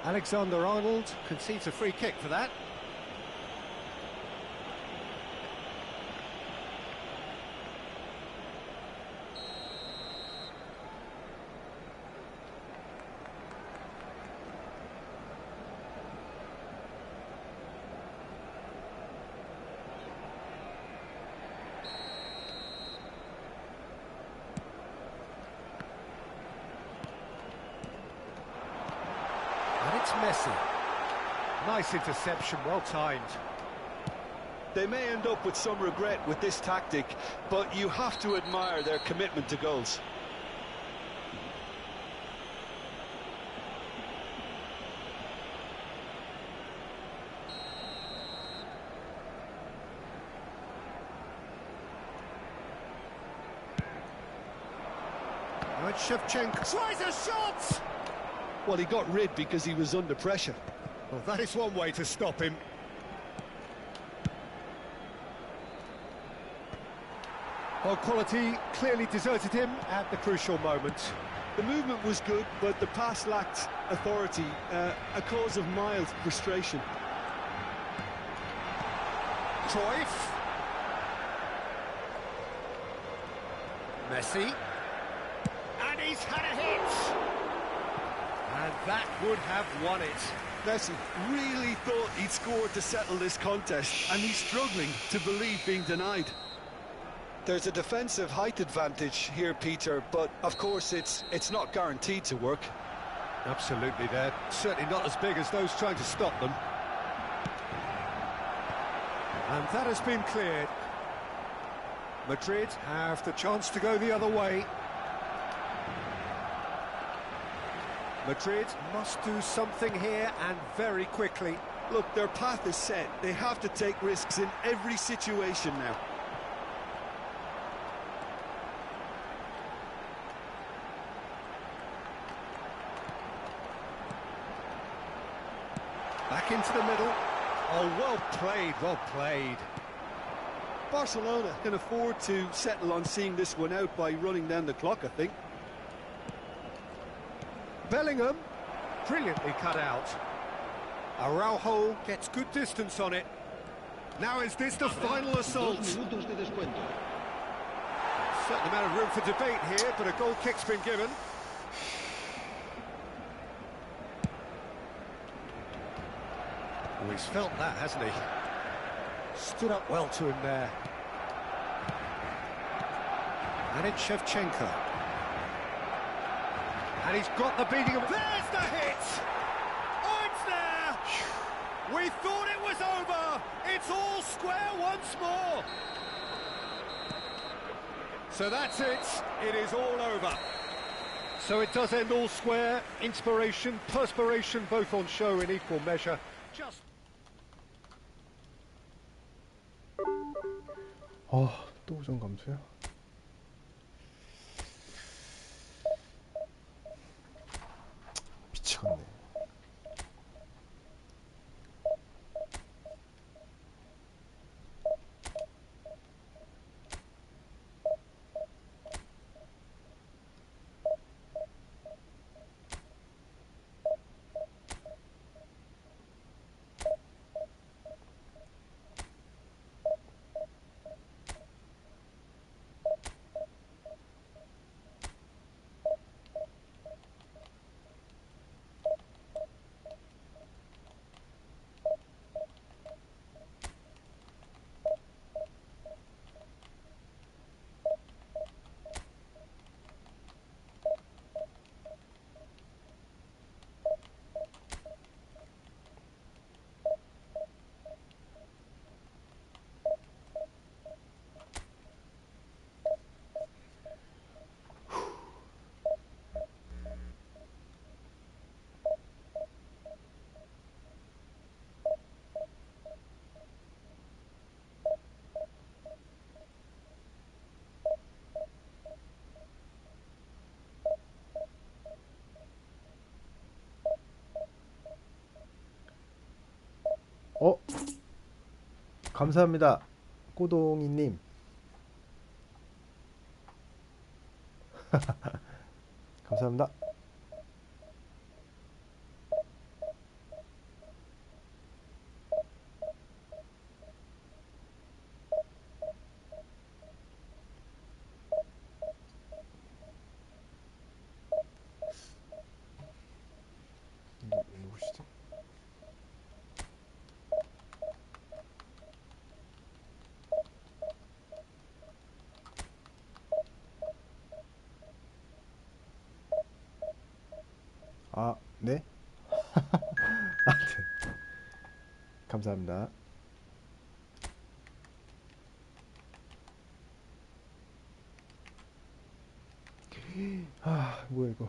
B: Alexander-Arnold concedes a free kick for that. And it's Messi. Nice interception, well timed.
F: They may end up with some regret with this tactic, but you have to admire their commitment to goals.
B: Right, Shevchenko tries a shot!
F: Well, he got rid because he was under pressure.
B: Well, that is one way to stop him. Well, quality clearly deserted him at the crucial moment.
E: The movement was good, but the pass lacked authority, a cause of mild frustration.
B: Cruyff. Messi. And he's had a hit! And that would have won it.
E: Messi really thought he'd scored to settle this contest, and he's struggling to believe being denied.
F: There's a defensive height advantage here, Peter, but of course it's not guaranteed to work.
B: Absolutely, they're certainly not as big as those trying to stop them. And that has been cleared. Madrid have the chance to go the other way. Madrid must do something here, and very quickly.
E: Look, their path is set. They have to take risks in every situation now.
B: Back into the middle. Oh, well played, well played.
E: Barcelona can afford to settle on seeing this one out by running down the clock, I think.
B: Bellingham, brilliantly cut out. Araujo gets good distance on it. Now is this the final assault?
G: 2 minutos de descuento.
B: Certain amount of room for debate here, but a goal kick's been given. Oh, he's felt that, hasn't he? Stood up well to him there. And it's Shevchenko. And he's got the beating of... There's the hit! Oh, it's there! We thought it was over! It's all square once more! So that's it. It is all over. So it does end all square. Inspiration, perspiration, both on show in equal measure. Just...
A: 또 우정 감소야? 미치겠네. 감사합니다. 꼬동이님. 감사합니다. 누구시죠? 아, 네? 아, 네. 감사합니다. 아, 뭐야 이거.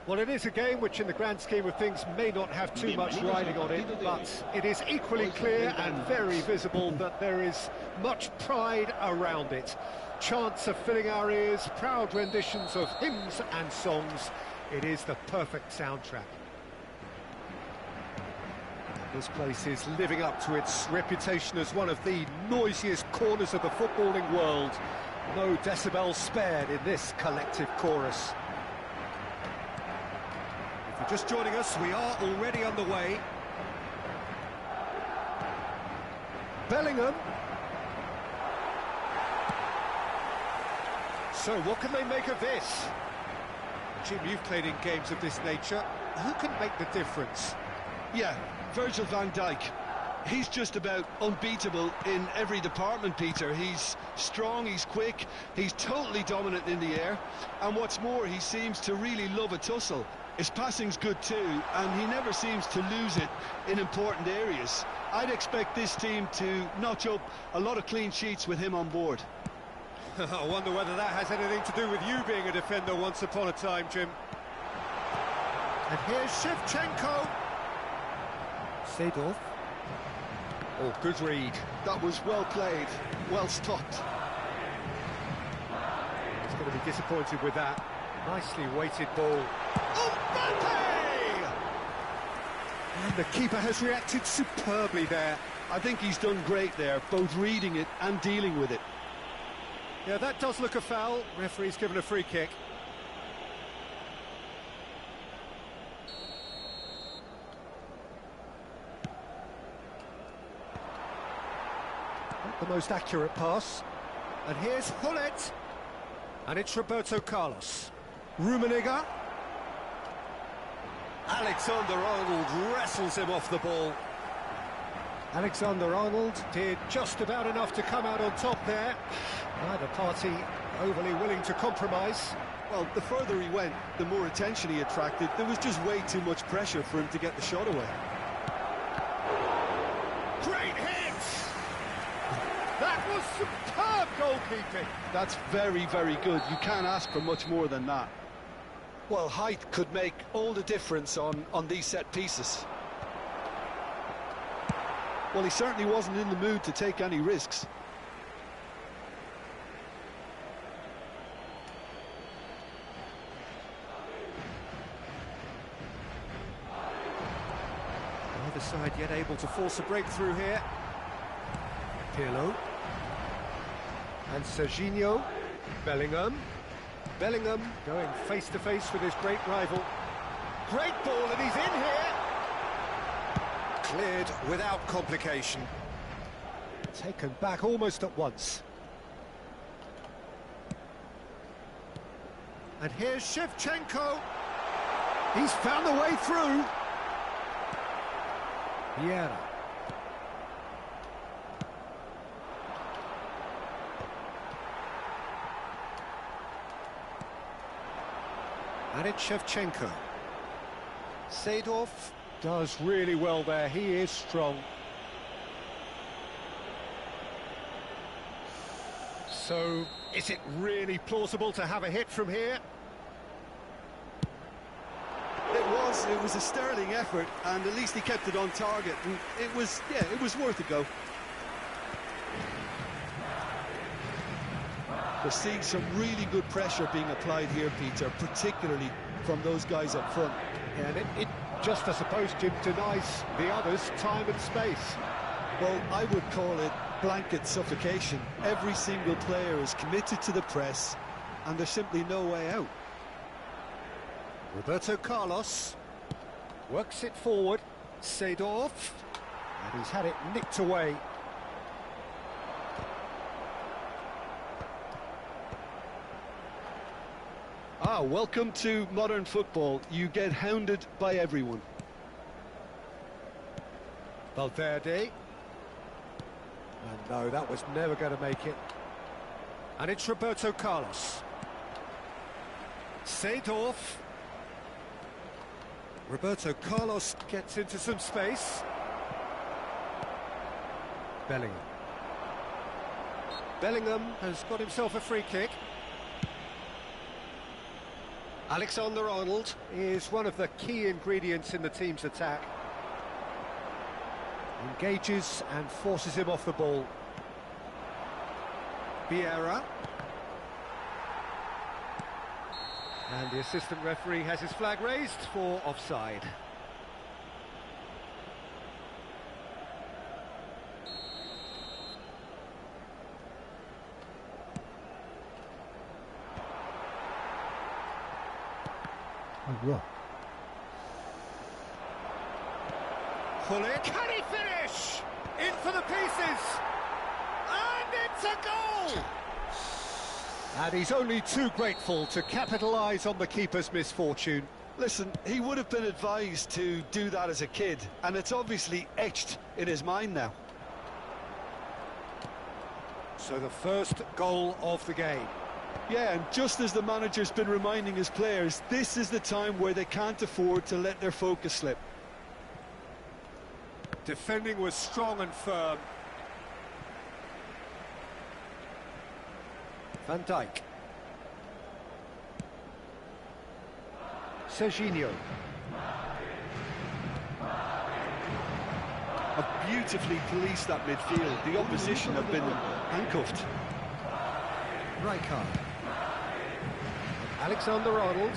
B: Well, it is a game which in the grand scheme of things may not have too much riding on it, but it is equally clear and very visible that there is much pride around it. Chants are filling our ears, proud renditions of hymns and songs. It is the perfect soundtrack. This place is living up to its reputation as one of the noisiest corners of the footballing world. No decibels spared in this collective chorus. If you're just joining us, we are already underway. Bellingham. So what can they make of this? Jim, you've played in games of this nature. Who can make the difference?
C: Yeah, Virgil van Dijk. He's just about unbeatable in every department, Peter. He's strong, he's quick, he's totally dominant in the air. And what's more, he seems to really love a tussle. His passing's good too, and he never seems to lose it in important areas. I'd expect this team to notch up a lot of clean sheets with him on board.
B: I wonder whether that has anything to do with you being a defender once upon a time, Jim. And here's Shevchenko. Seedorf. Oh, good read.
C: That was well played, well stopped.
B: He's going to be disappointed with that. Nicely weighted ball.
C: Mbappe!
B: And the keeper has reacted superbly there.
C: I think he's done great there, both reading it and dealing with it.
B: Yeah, that does look a foul. Referee's given a free kick. Not the most accurate pass. And here's Hullet. And it's Roberto Carlos. Rummenigge. Alexander-Arnold wrestles him off the ball. Alexander-Arnold did just about enough to come out on top there. Neither party overly willing to compromise.
C: Well, the further he went, the more attention he attracted. There was just way too much pressure for him to get the shot away.
B: Great hit! That was superb goalkeeping.
C: That's very, very good. You can't ask for much more than that. Well, height could make all the difference on these set pieces. Well, he certainly wasn't in the mood to take any risks.
B: Neither side yet able to force a breakthrough here. Pirlo. And Serginho, Bellingham. Bellingham going face-to-face with his great rival. Great ball, and he's in here! Cleared without complication. Taken back almost at once. And here's Shevchenko. He's found the way through. Vieira. And it's Shevchenko. Seedorf does really well there. He is strong. So, is it really plausible to have a hit from here?
C: It was a sterling effort, and at least he kept it on target. And it was worth a go. We're seeing some really good pressure being applied here, Peter, particularly from those guys up front.
B: Yeah, and it just, I suppose, Jim, denies the others time and space.
C: Well, I would call it blanket suffocation. Every single player is committed to the press, and there's simply no way out.
B: Roberto Carlos works it forward. Seedorf, and he's had it nicked away.
C: Welcome to modern football. You get hounded by everyone.
B: Valverde. And no, that was never going to make it. And it's Roberto Carlos. Seedorf. Roberto Carlos gets into some space. Bellingham. Bellingham has got himself a free kick. Alexander-Arnold is one of the key ingredients in the team's attack. Engages and forces him off the ball. Vieira. And the assistant referee has his flag raised for offside.
A: 뭐야?
B: Hullet. Can he finish? In for the pieces! And it's a goal! And he's only too grateful to capitalise on the keeper's misfortune.
C: Listen, he would have been advised to do that as a kid, and it's obviously etched in his mind now.
B: So the first goal of the game.
C: Yeah, and just as the manager's been reminding his players, this is the time where they can't afford to let their focus slip.
B: Defending was strong and firm. Van Dijk. Serginho.
C: Have beautifully policed that midfield. The opposition have been handcuffed.
B: Rijkaard. Alexander-Arnold.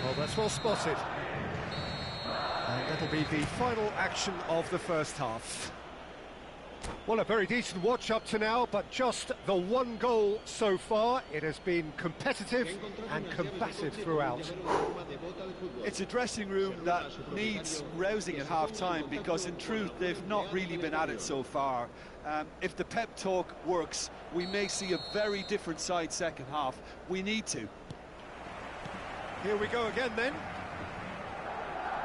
B: Oh, that's well spotted. And that'll be the final action of the first half. Well, a very decent watch up to now, but just the one goal so far. It has been competitive and combative throughout.
C: It's a dressing room that needs rousing at half-time, because in truth they've not really been at it so far. If the pep talk works, we may see a very different side second half. We need to.
B: Here we go again then.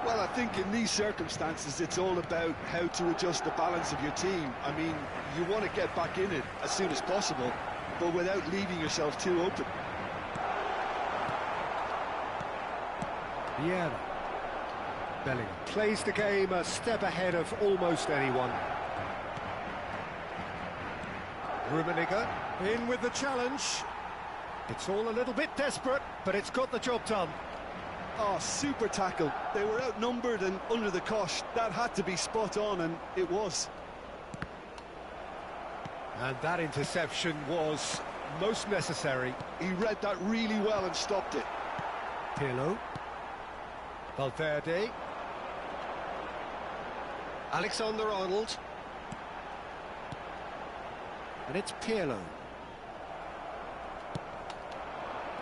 C: Well, I think in these circumstances it's all about how to adjust the balance of your team. I mean, you want to get back in it as soon as possible, but without leaving yourself too open.
B: Vieira. Bellingham plays the game a step ahead of almost anyone. Rummenigge in with the challenge. It's all a little bit desperate, but it's got the job done.
C: Oh, super tackle. They were outnumbered and under the cosh. That had to be spot on, and it was.
B: And that interception was most necessary.
C: He read that really well and stopped it.
B: Pirlo. Valverde. Alexander-Arnold. And it's Pirlo.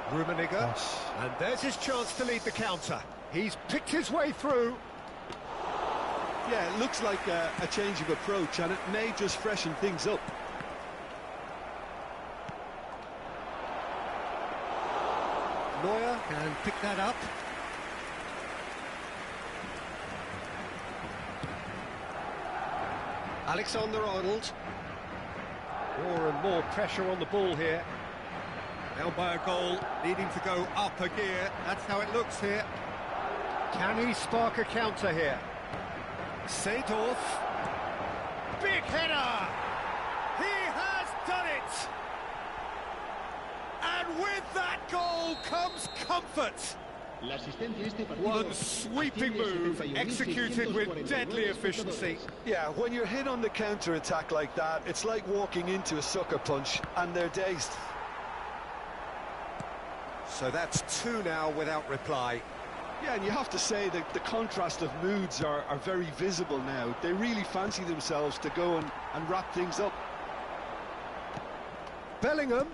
B: Rummenigge. And there's his chance to lead the counter. He's picked his way through.
E: Yeah, it looks like a change of approach, and it may just freshen things up.
B: Neuer can pick that up. Alexander-Arnold. More and more pressure on the ball here. Down by a goal, needing to go up a gear. That's how it looks here. Can he spark a counter here? Seedorf. Big header! He has done it! And with that goal comes comfort. One sweeping move, executed with deadly efficiency.
F: Yeah, when you're hit on the counter-attack like that, it's like walking into a sucker punch, and they're dazed.
B: So that's two now without reply.
C: Yeah, and you have to say that the contrast of moods are very visible now. They really fancy themselves to go and wrap things up.
B: Bellingham.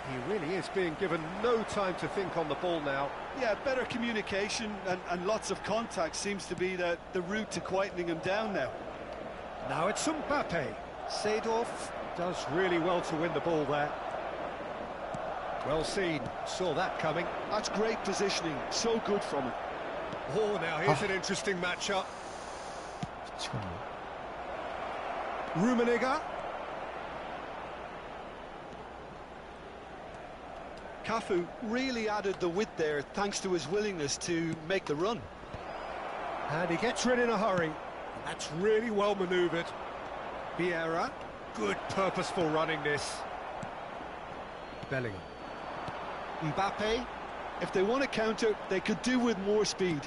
B: He really is being given no time to think on the ball now.
C: Yeah, better communication and lots of contact seems to be the route to quietening him down now.
B: Now it's Mbappe. Seedorf does really well to win the ball there. Well seen, saw that coming.
C: That's great positioning, so good from him.
B: Oh, now here's an interesting matchup. Rummenigge.
C: Cafu really added the width there thanks to his willingness to make the run.
B: And he gets rid in a hurry. That's really well manoeuvred. Vieira, good purposeful running this. Bellingham. Mbappe.
C: If they want to counter, they could do with more speed.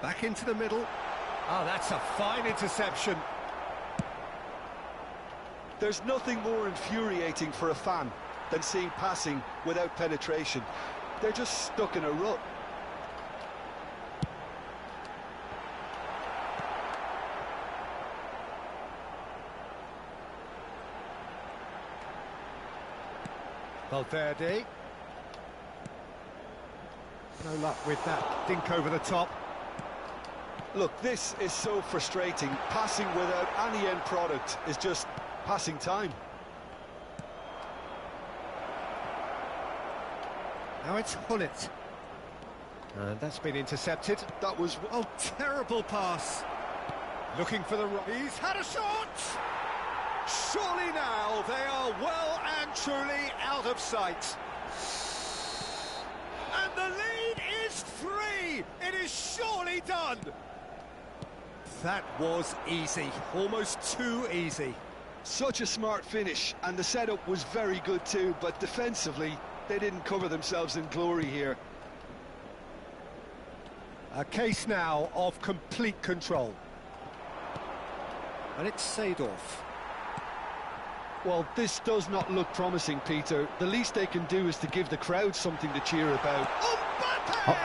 B: Back into the middle. Oh, that's a fine interception.
C: There's nothing more infuriating for a fan than seeing passing without penetration. They're just stuck in a rut.
B: Valverde. No luck with that dink over the top.
C: Look, this is so frustrating. Passing without any end product is just passing time.
B: Now it's Hullet. And that's been intercepted.
C: That was...
B: Oh, terrible pass. Looking for the... He's had a shot! Surely now they are well and truly out of sight. And the lead is 3! It is surely done! That was easy, almost too easy.
C: Such a smart finish, and the setup was very good too, but defensively, they didn't cover themselves in glory here.
B: A case now of complete control. And it's Seedorf.
C: Well, this does not look promising, Peter. The least they can do is to give the crowd something to cheer about.
B: Mbappe!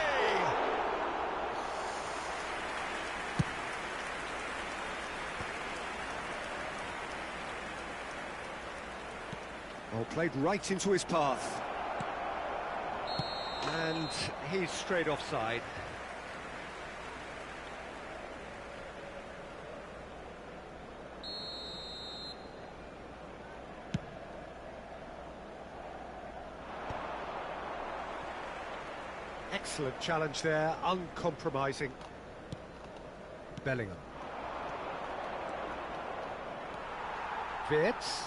B: Oh, played right into his path. And he's straight offside. Excellent challenge there, uncompromising. Bellingham. Wirtz.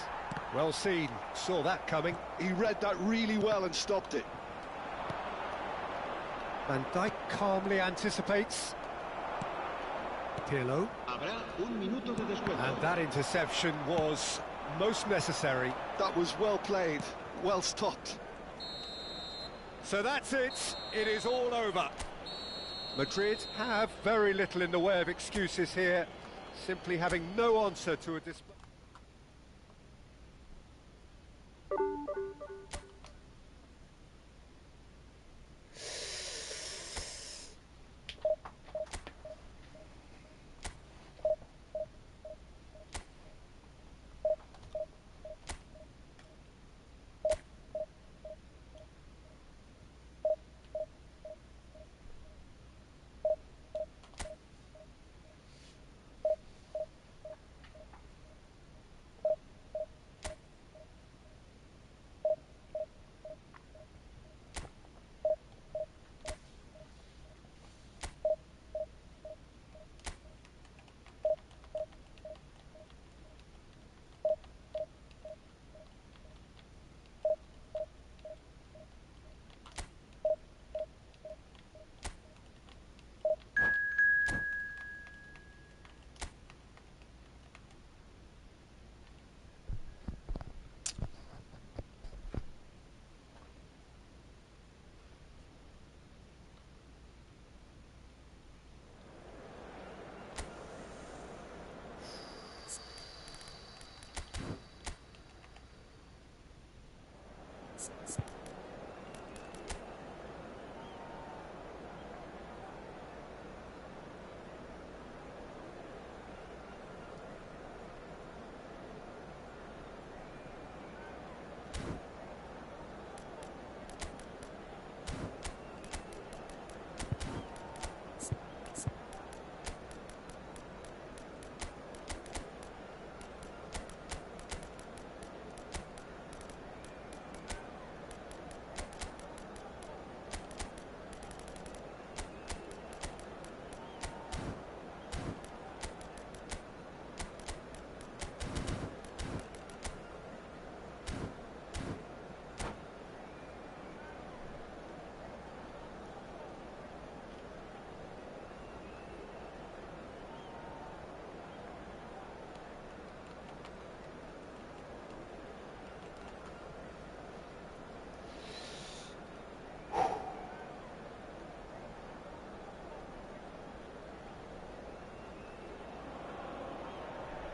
B: Well seen, saw that coming.
C: He read that really well and stopped it.
B: Van Dijk calmly anticipates. Pirlo. And that interception was most necessary.
C: That was well played, well stopped.
B: So that's it, it is all over. Madrid have very little in the way of excuses here, simply having no answer to a display.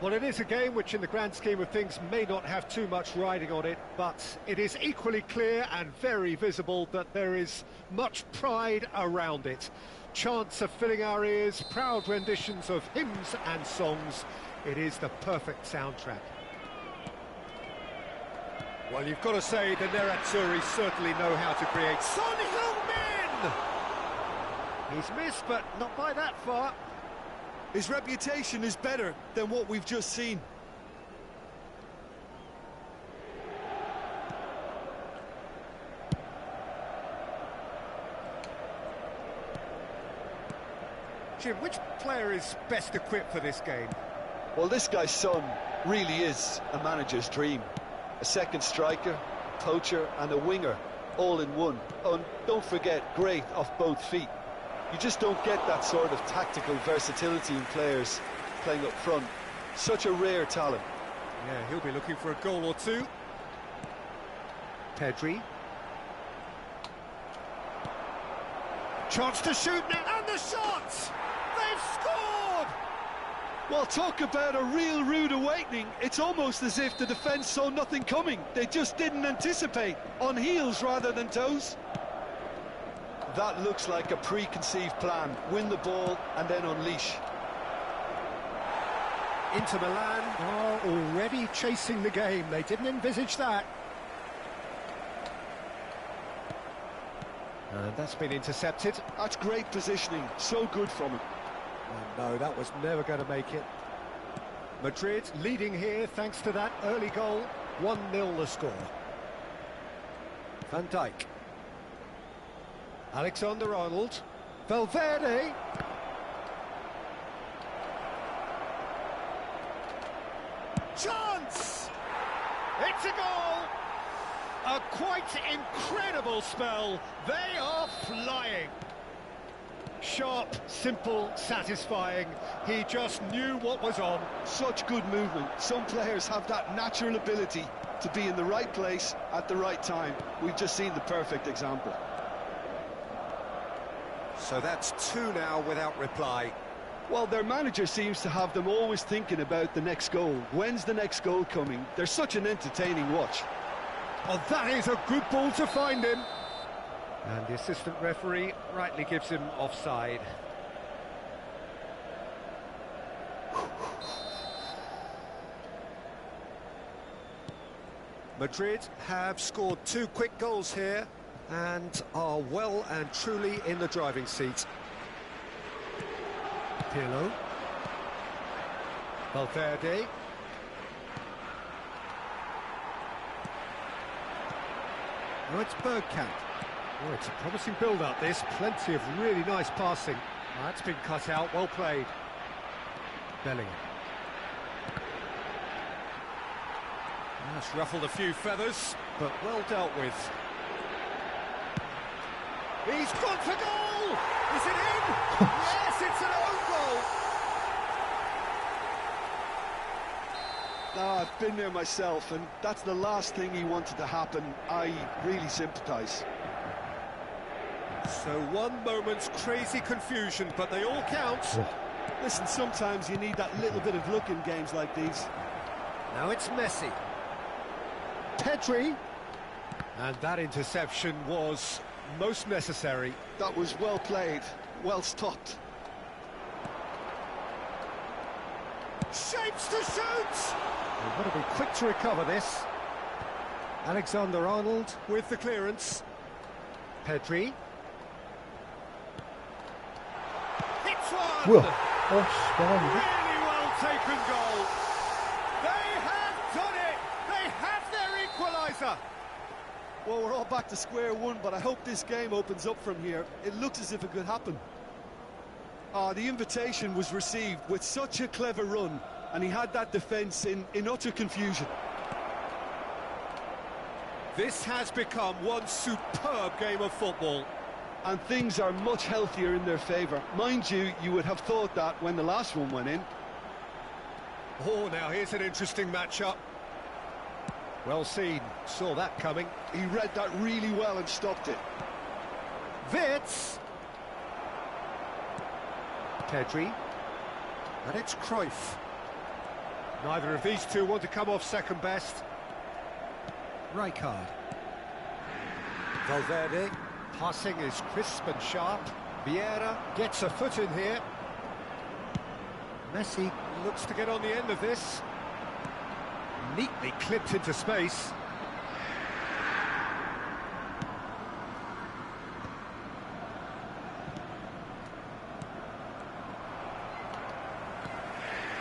B: Well, it is a game which, in the grand scheme of things, may not have too much riding on it, but it is equally clear and very visible that there is much pride around it. Chants are filling our ears, proud renditions of hymns and songs. It is the perfect soundtrack. Well, you've got to say the Nerazzurri certainly know how to create. Son Heung-min! He's missed, but not by that far.
E: His reputation is better than what we've just seen.
B: Jim, which player is best equipped for this game?
F: Well, this guy's son really is a manager's dream. A second striker, poacher and a winger, all in one. Oh, and don't forget, great off both feet. You just don't get that sort of tactical versatility in players playing up front. Such a rare talent.
B: Yeah, he'll be looking for a goal or two. Pedri. Chance to shoot now, and the shot! They've scored!
F: Well, talk about a real rude awakening. It's almost as if the defence saw nothing coming. They just didn't anticipate. On heels rather than toes. That looks like a preconceived plan. Win the ball and then unleash.
B: Inter Milan are already chasing the game. They didn't envisage that. And that's been intercepted.
F: That's great positioning. So good from him.
B: Oh, no, that was never going to make it. Madrid leading here thanks to that early goal. 1-0 the score. Van Dijk. Alexander-Arnold. Valverde. Chance! It's a goal! A quite incredible spell. They are flying. Sharp, simple, satisfying. He just knew what was on.
F: Such good movement. Some players have that natural ability to be in the right place at the right time. We've just seen the perfect example.
B: So that's 2 now without reply.
F: Well, their manager seems to have them always thinking about the next goal. When's the next goal coming? They're such an entertaining watch.
B: Oh, that is a good ball to find him. And the assistant referee rightly gives him offside. Madrid have scored 2 quick goals here and are well and truly in the driving seat. Pirlo. Valverde. Oh, it's Bergkamp. Oh, it's a promising build-up, this. Plenty of really nice passing. Oh, that's been cut out, well played. Bellingham. That's ruffled a few feathers, but well dealt with. He's gone for goal! Is it in? Yes, it's an own goal!
F: Oh, I've been there myself, and that's the last thing he wanted to happen. I really sympathise.
B: So 1 moment's crazy confusion, but they all count.
E: Listen, sometimes you need that little bit of luck in games like these.
B: Now it's Messi. Pedri. And that interception was most necessary.
C: That was well played, well stopped.
B: Shapes to shoot! They've got to be quick to recover this. Alexander-Arnold with the clearance. Pedri. Hits one!
A: 뭐야? 나가는데?
B: Really well taken goal. They have done it! They have their equaliser!
C: Well, we're all back to square one, but I hope this game opens up from here. It looks as if it could happen. The invitation was received with such a clever run, and he had that defence in utter confusion.
B: This has become one superb game of football.
C: And things are much healthier in their favour. Mind you, you would have thought that when the last one went in.
B: Oh, now here's an interesting matchup. Well seen, saw that coming.
C: He read that really well and stopped it.
B: Wits! Pedri. And it's Cruyff. Neither of these two want to come off second best. Rijkaard. Valverde. Passing is crisp and sharp. Vieira gets a foot in here. Messi looks to get on the end of this. Neatly clipped into space.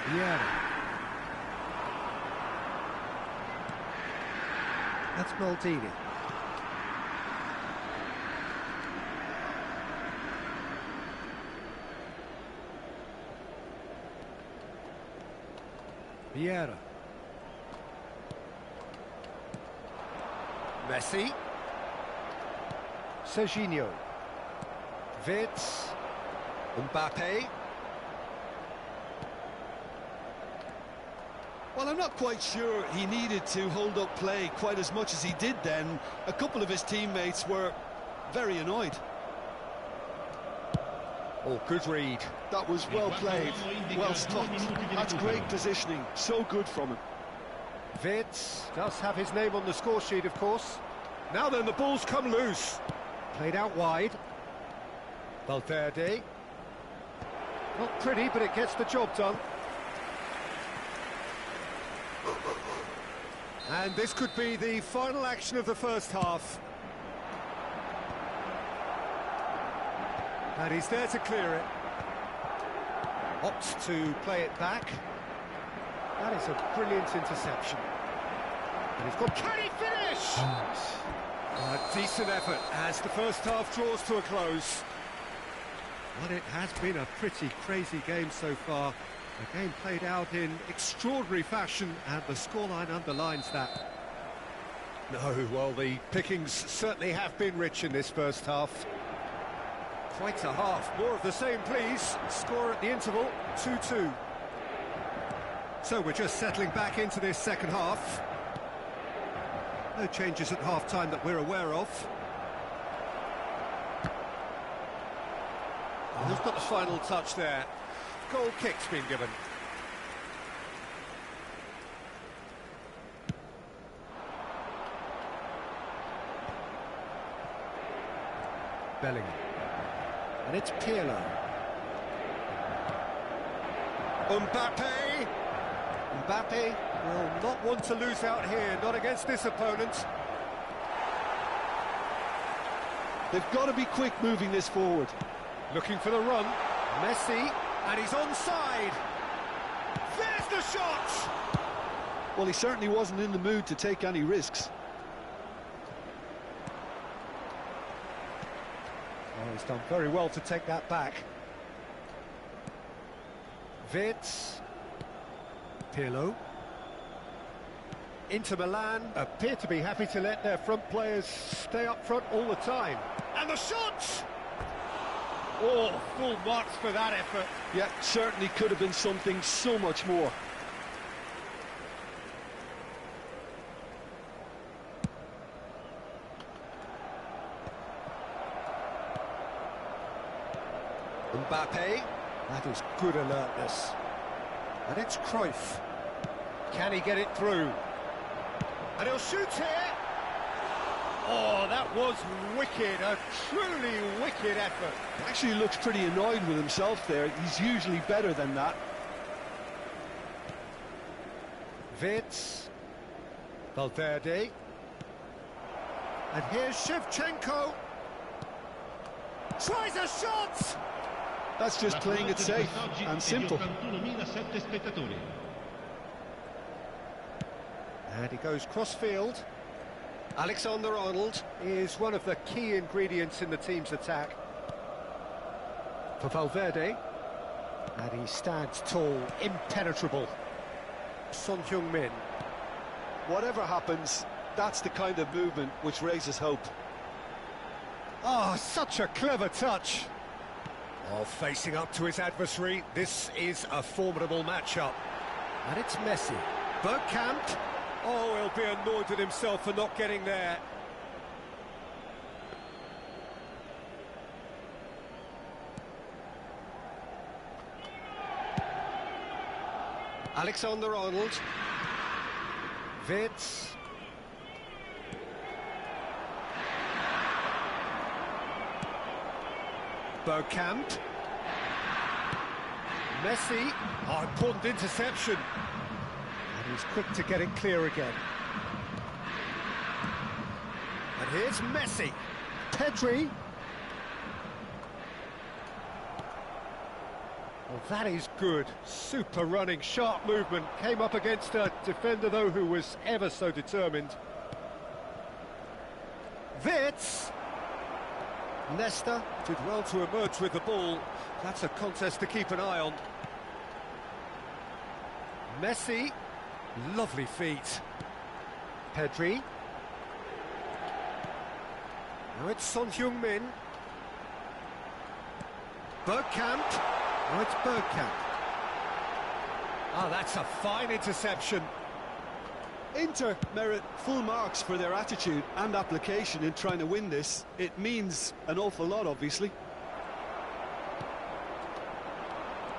B: Vieira. That's Maldini. Vieira. Messi. Serginho. Wits. Mbappe.
C: Well, I'm not quite sure he needed to hold up play quite as much as he did then. A couple of his teammates were very annoyed.
B: Oh, good read.
C: That was well played, well stopped. That's great positioning, so good from him.
B: Wits does have his name on the score sheet, of course. Now then, the ball's come loose. Played out wide. Valverde. Not pretty, but it gets the job done. And this could be the final action of the first half. And he's there to clear it. Opts to play it back. That is a brilliant interception. And he's got... Can he finish? A decent effort as the first half draws to a close. Well, it has been a pretty crazy game so far. The game played out in extraordinary fashion, and the scoreline underlines that. No, well, the pickings certainly have been rich in this first half. Quite a half. More of the same, please. Score at the interval, 2-2. So we're just settling back into this second half. No changes at half-time that we're aware of. And who's got the final touch there? Goal kick's been given. Bellingham. And it's Pirlo. Mbappe. Mbappe will not want to lose out here, not against this opponent.
C: They've got to be quick moving this forward.
B: Looking for the run. Messi, and he's onside. There's the shot!
C: Well, he certainly wasn't in the mood to take any risks.
B: Oh, he's done very well to take that back. Wits. Pirlo. Inter Milan appear to be happy to let their front players stay up front all the time. And the shot! Oh, full marks for that effort.
C: Yeah, certainly could have been something so much more.
B: Mbappe, that is good alertness. And it's Cruyff. Can he get it through? And he'll shoot here. Oh, that was wicked, a truly wicked effort.
C: Actually looks pretty annoyed with himself there. He's usually better than that.
B: Wirtz, Valverde, and here's Shevchenko. Tries a shot!
C: That's just playing it safe and simple.
B: And he goes cross-field. Alexander-Arnold is one of the key ingredients in the team's attack. For Valverde. And he stands tall, impenetrable. Son Heung-min.
C: Whatever happens, that's the kind of movement which raises hope.
B: Oh, such a clever touch. Oh, facing up to his adversary, this is a formidable matchup. And it's Messi. Bergkamp. Oh, he'll be annoyed with himself for not getting there. Alexander-Arnold. Wirtz. Bergkamp. Messi. Oh, important interception. And he's quick to get it clear again. And here's Messi. Pedri. Well, that is good. Super running, sharp movement. Came up against a defender, though, who was ever so determined. Wirtz. Nesta did well to emerge with the ball. That's a contest to keep an eye on. Messi. Lovely feet. Pedri. Now it's Son Heung-min. Bergkamp. Now it's Bergkamp. Oh, that's a fine interception.
C: Inter merit full marks for their attitude and application in trying to win this. It means an awful lot, obviously.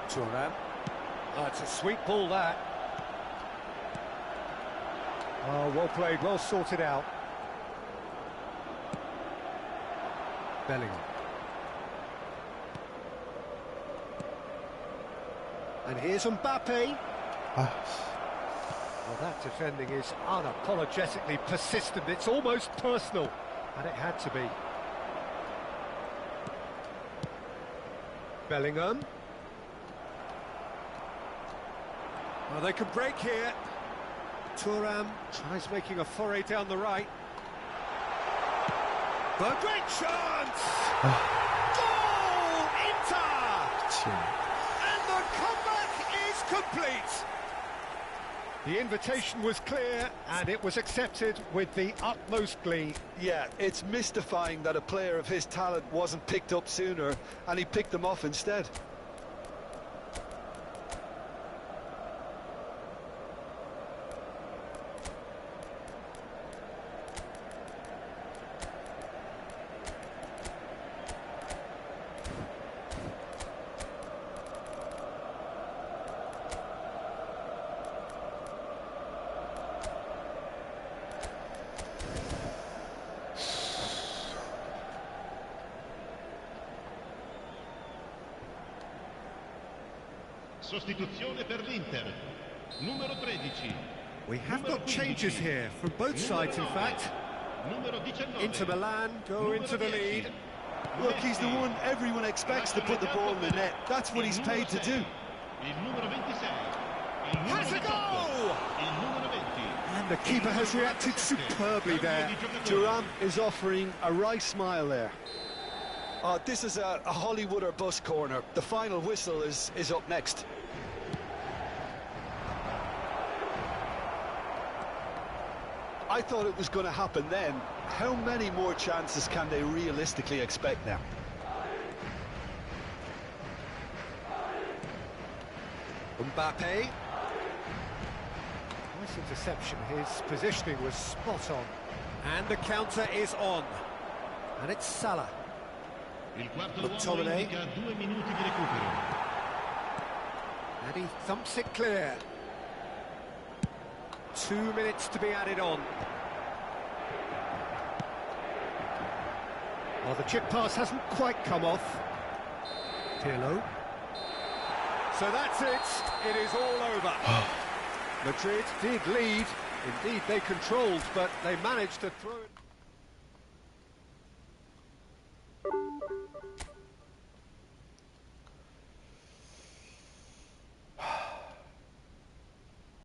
B: Thuram. Oh, it's a sweet ball, that. Oh, well played, well sorted out. Bellingham. And here's Mbappe. Well, that defending is unapologetically persistent. It's almost personal, and it had to be. Bellingham. Well, they can break here. Thuram tries making a foray down the right. The great chance! Goal! Inter! And the comeback is complete! The invitation was clear, and it was accepted with the utmost glee.
C: Yeah, it's mystifying that a player of his talent wasn't picked up sooner, and he picked them off instead.
D: Sostituzione per l'Inter. Numero 13.
B: We have got changes here from both sides, in fact. Inter Milan go into the lead.
C: Look, he's the one everyone expects to put the ball in the net. That's what he's paid to do.
B: Has a goal! And the keeper has reacted superbly there.
C: Thuram is offering a wry smile there. This is a Hollywood or bus corner. The final whistle is up next. I thought it was going to happen then. How many more chances can they realistically expect now?
B: Mbappe. Nice interception. His positioning was spot on. And the counter is on. And it's Salah. McTominay. And he thumps it clear. 2 minutes to be added on. Well, the chip pass hasn't quite come off.
H: Pirlo.
B: So that's it. It is all over. Madrid did lead. Indeed, they controlled, but they managed to throw it.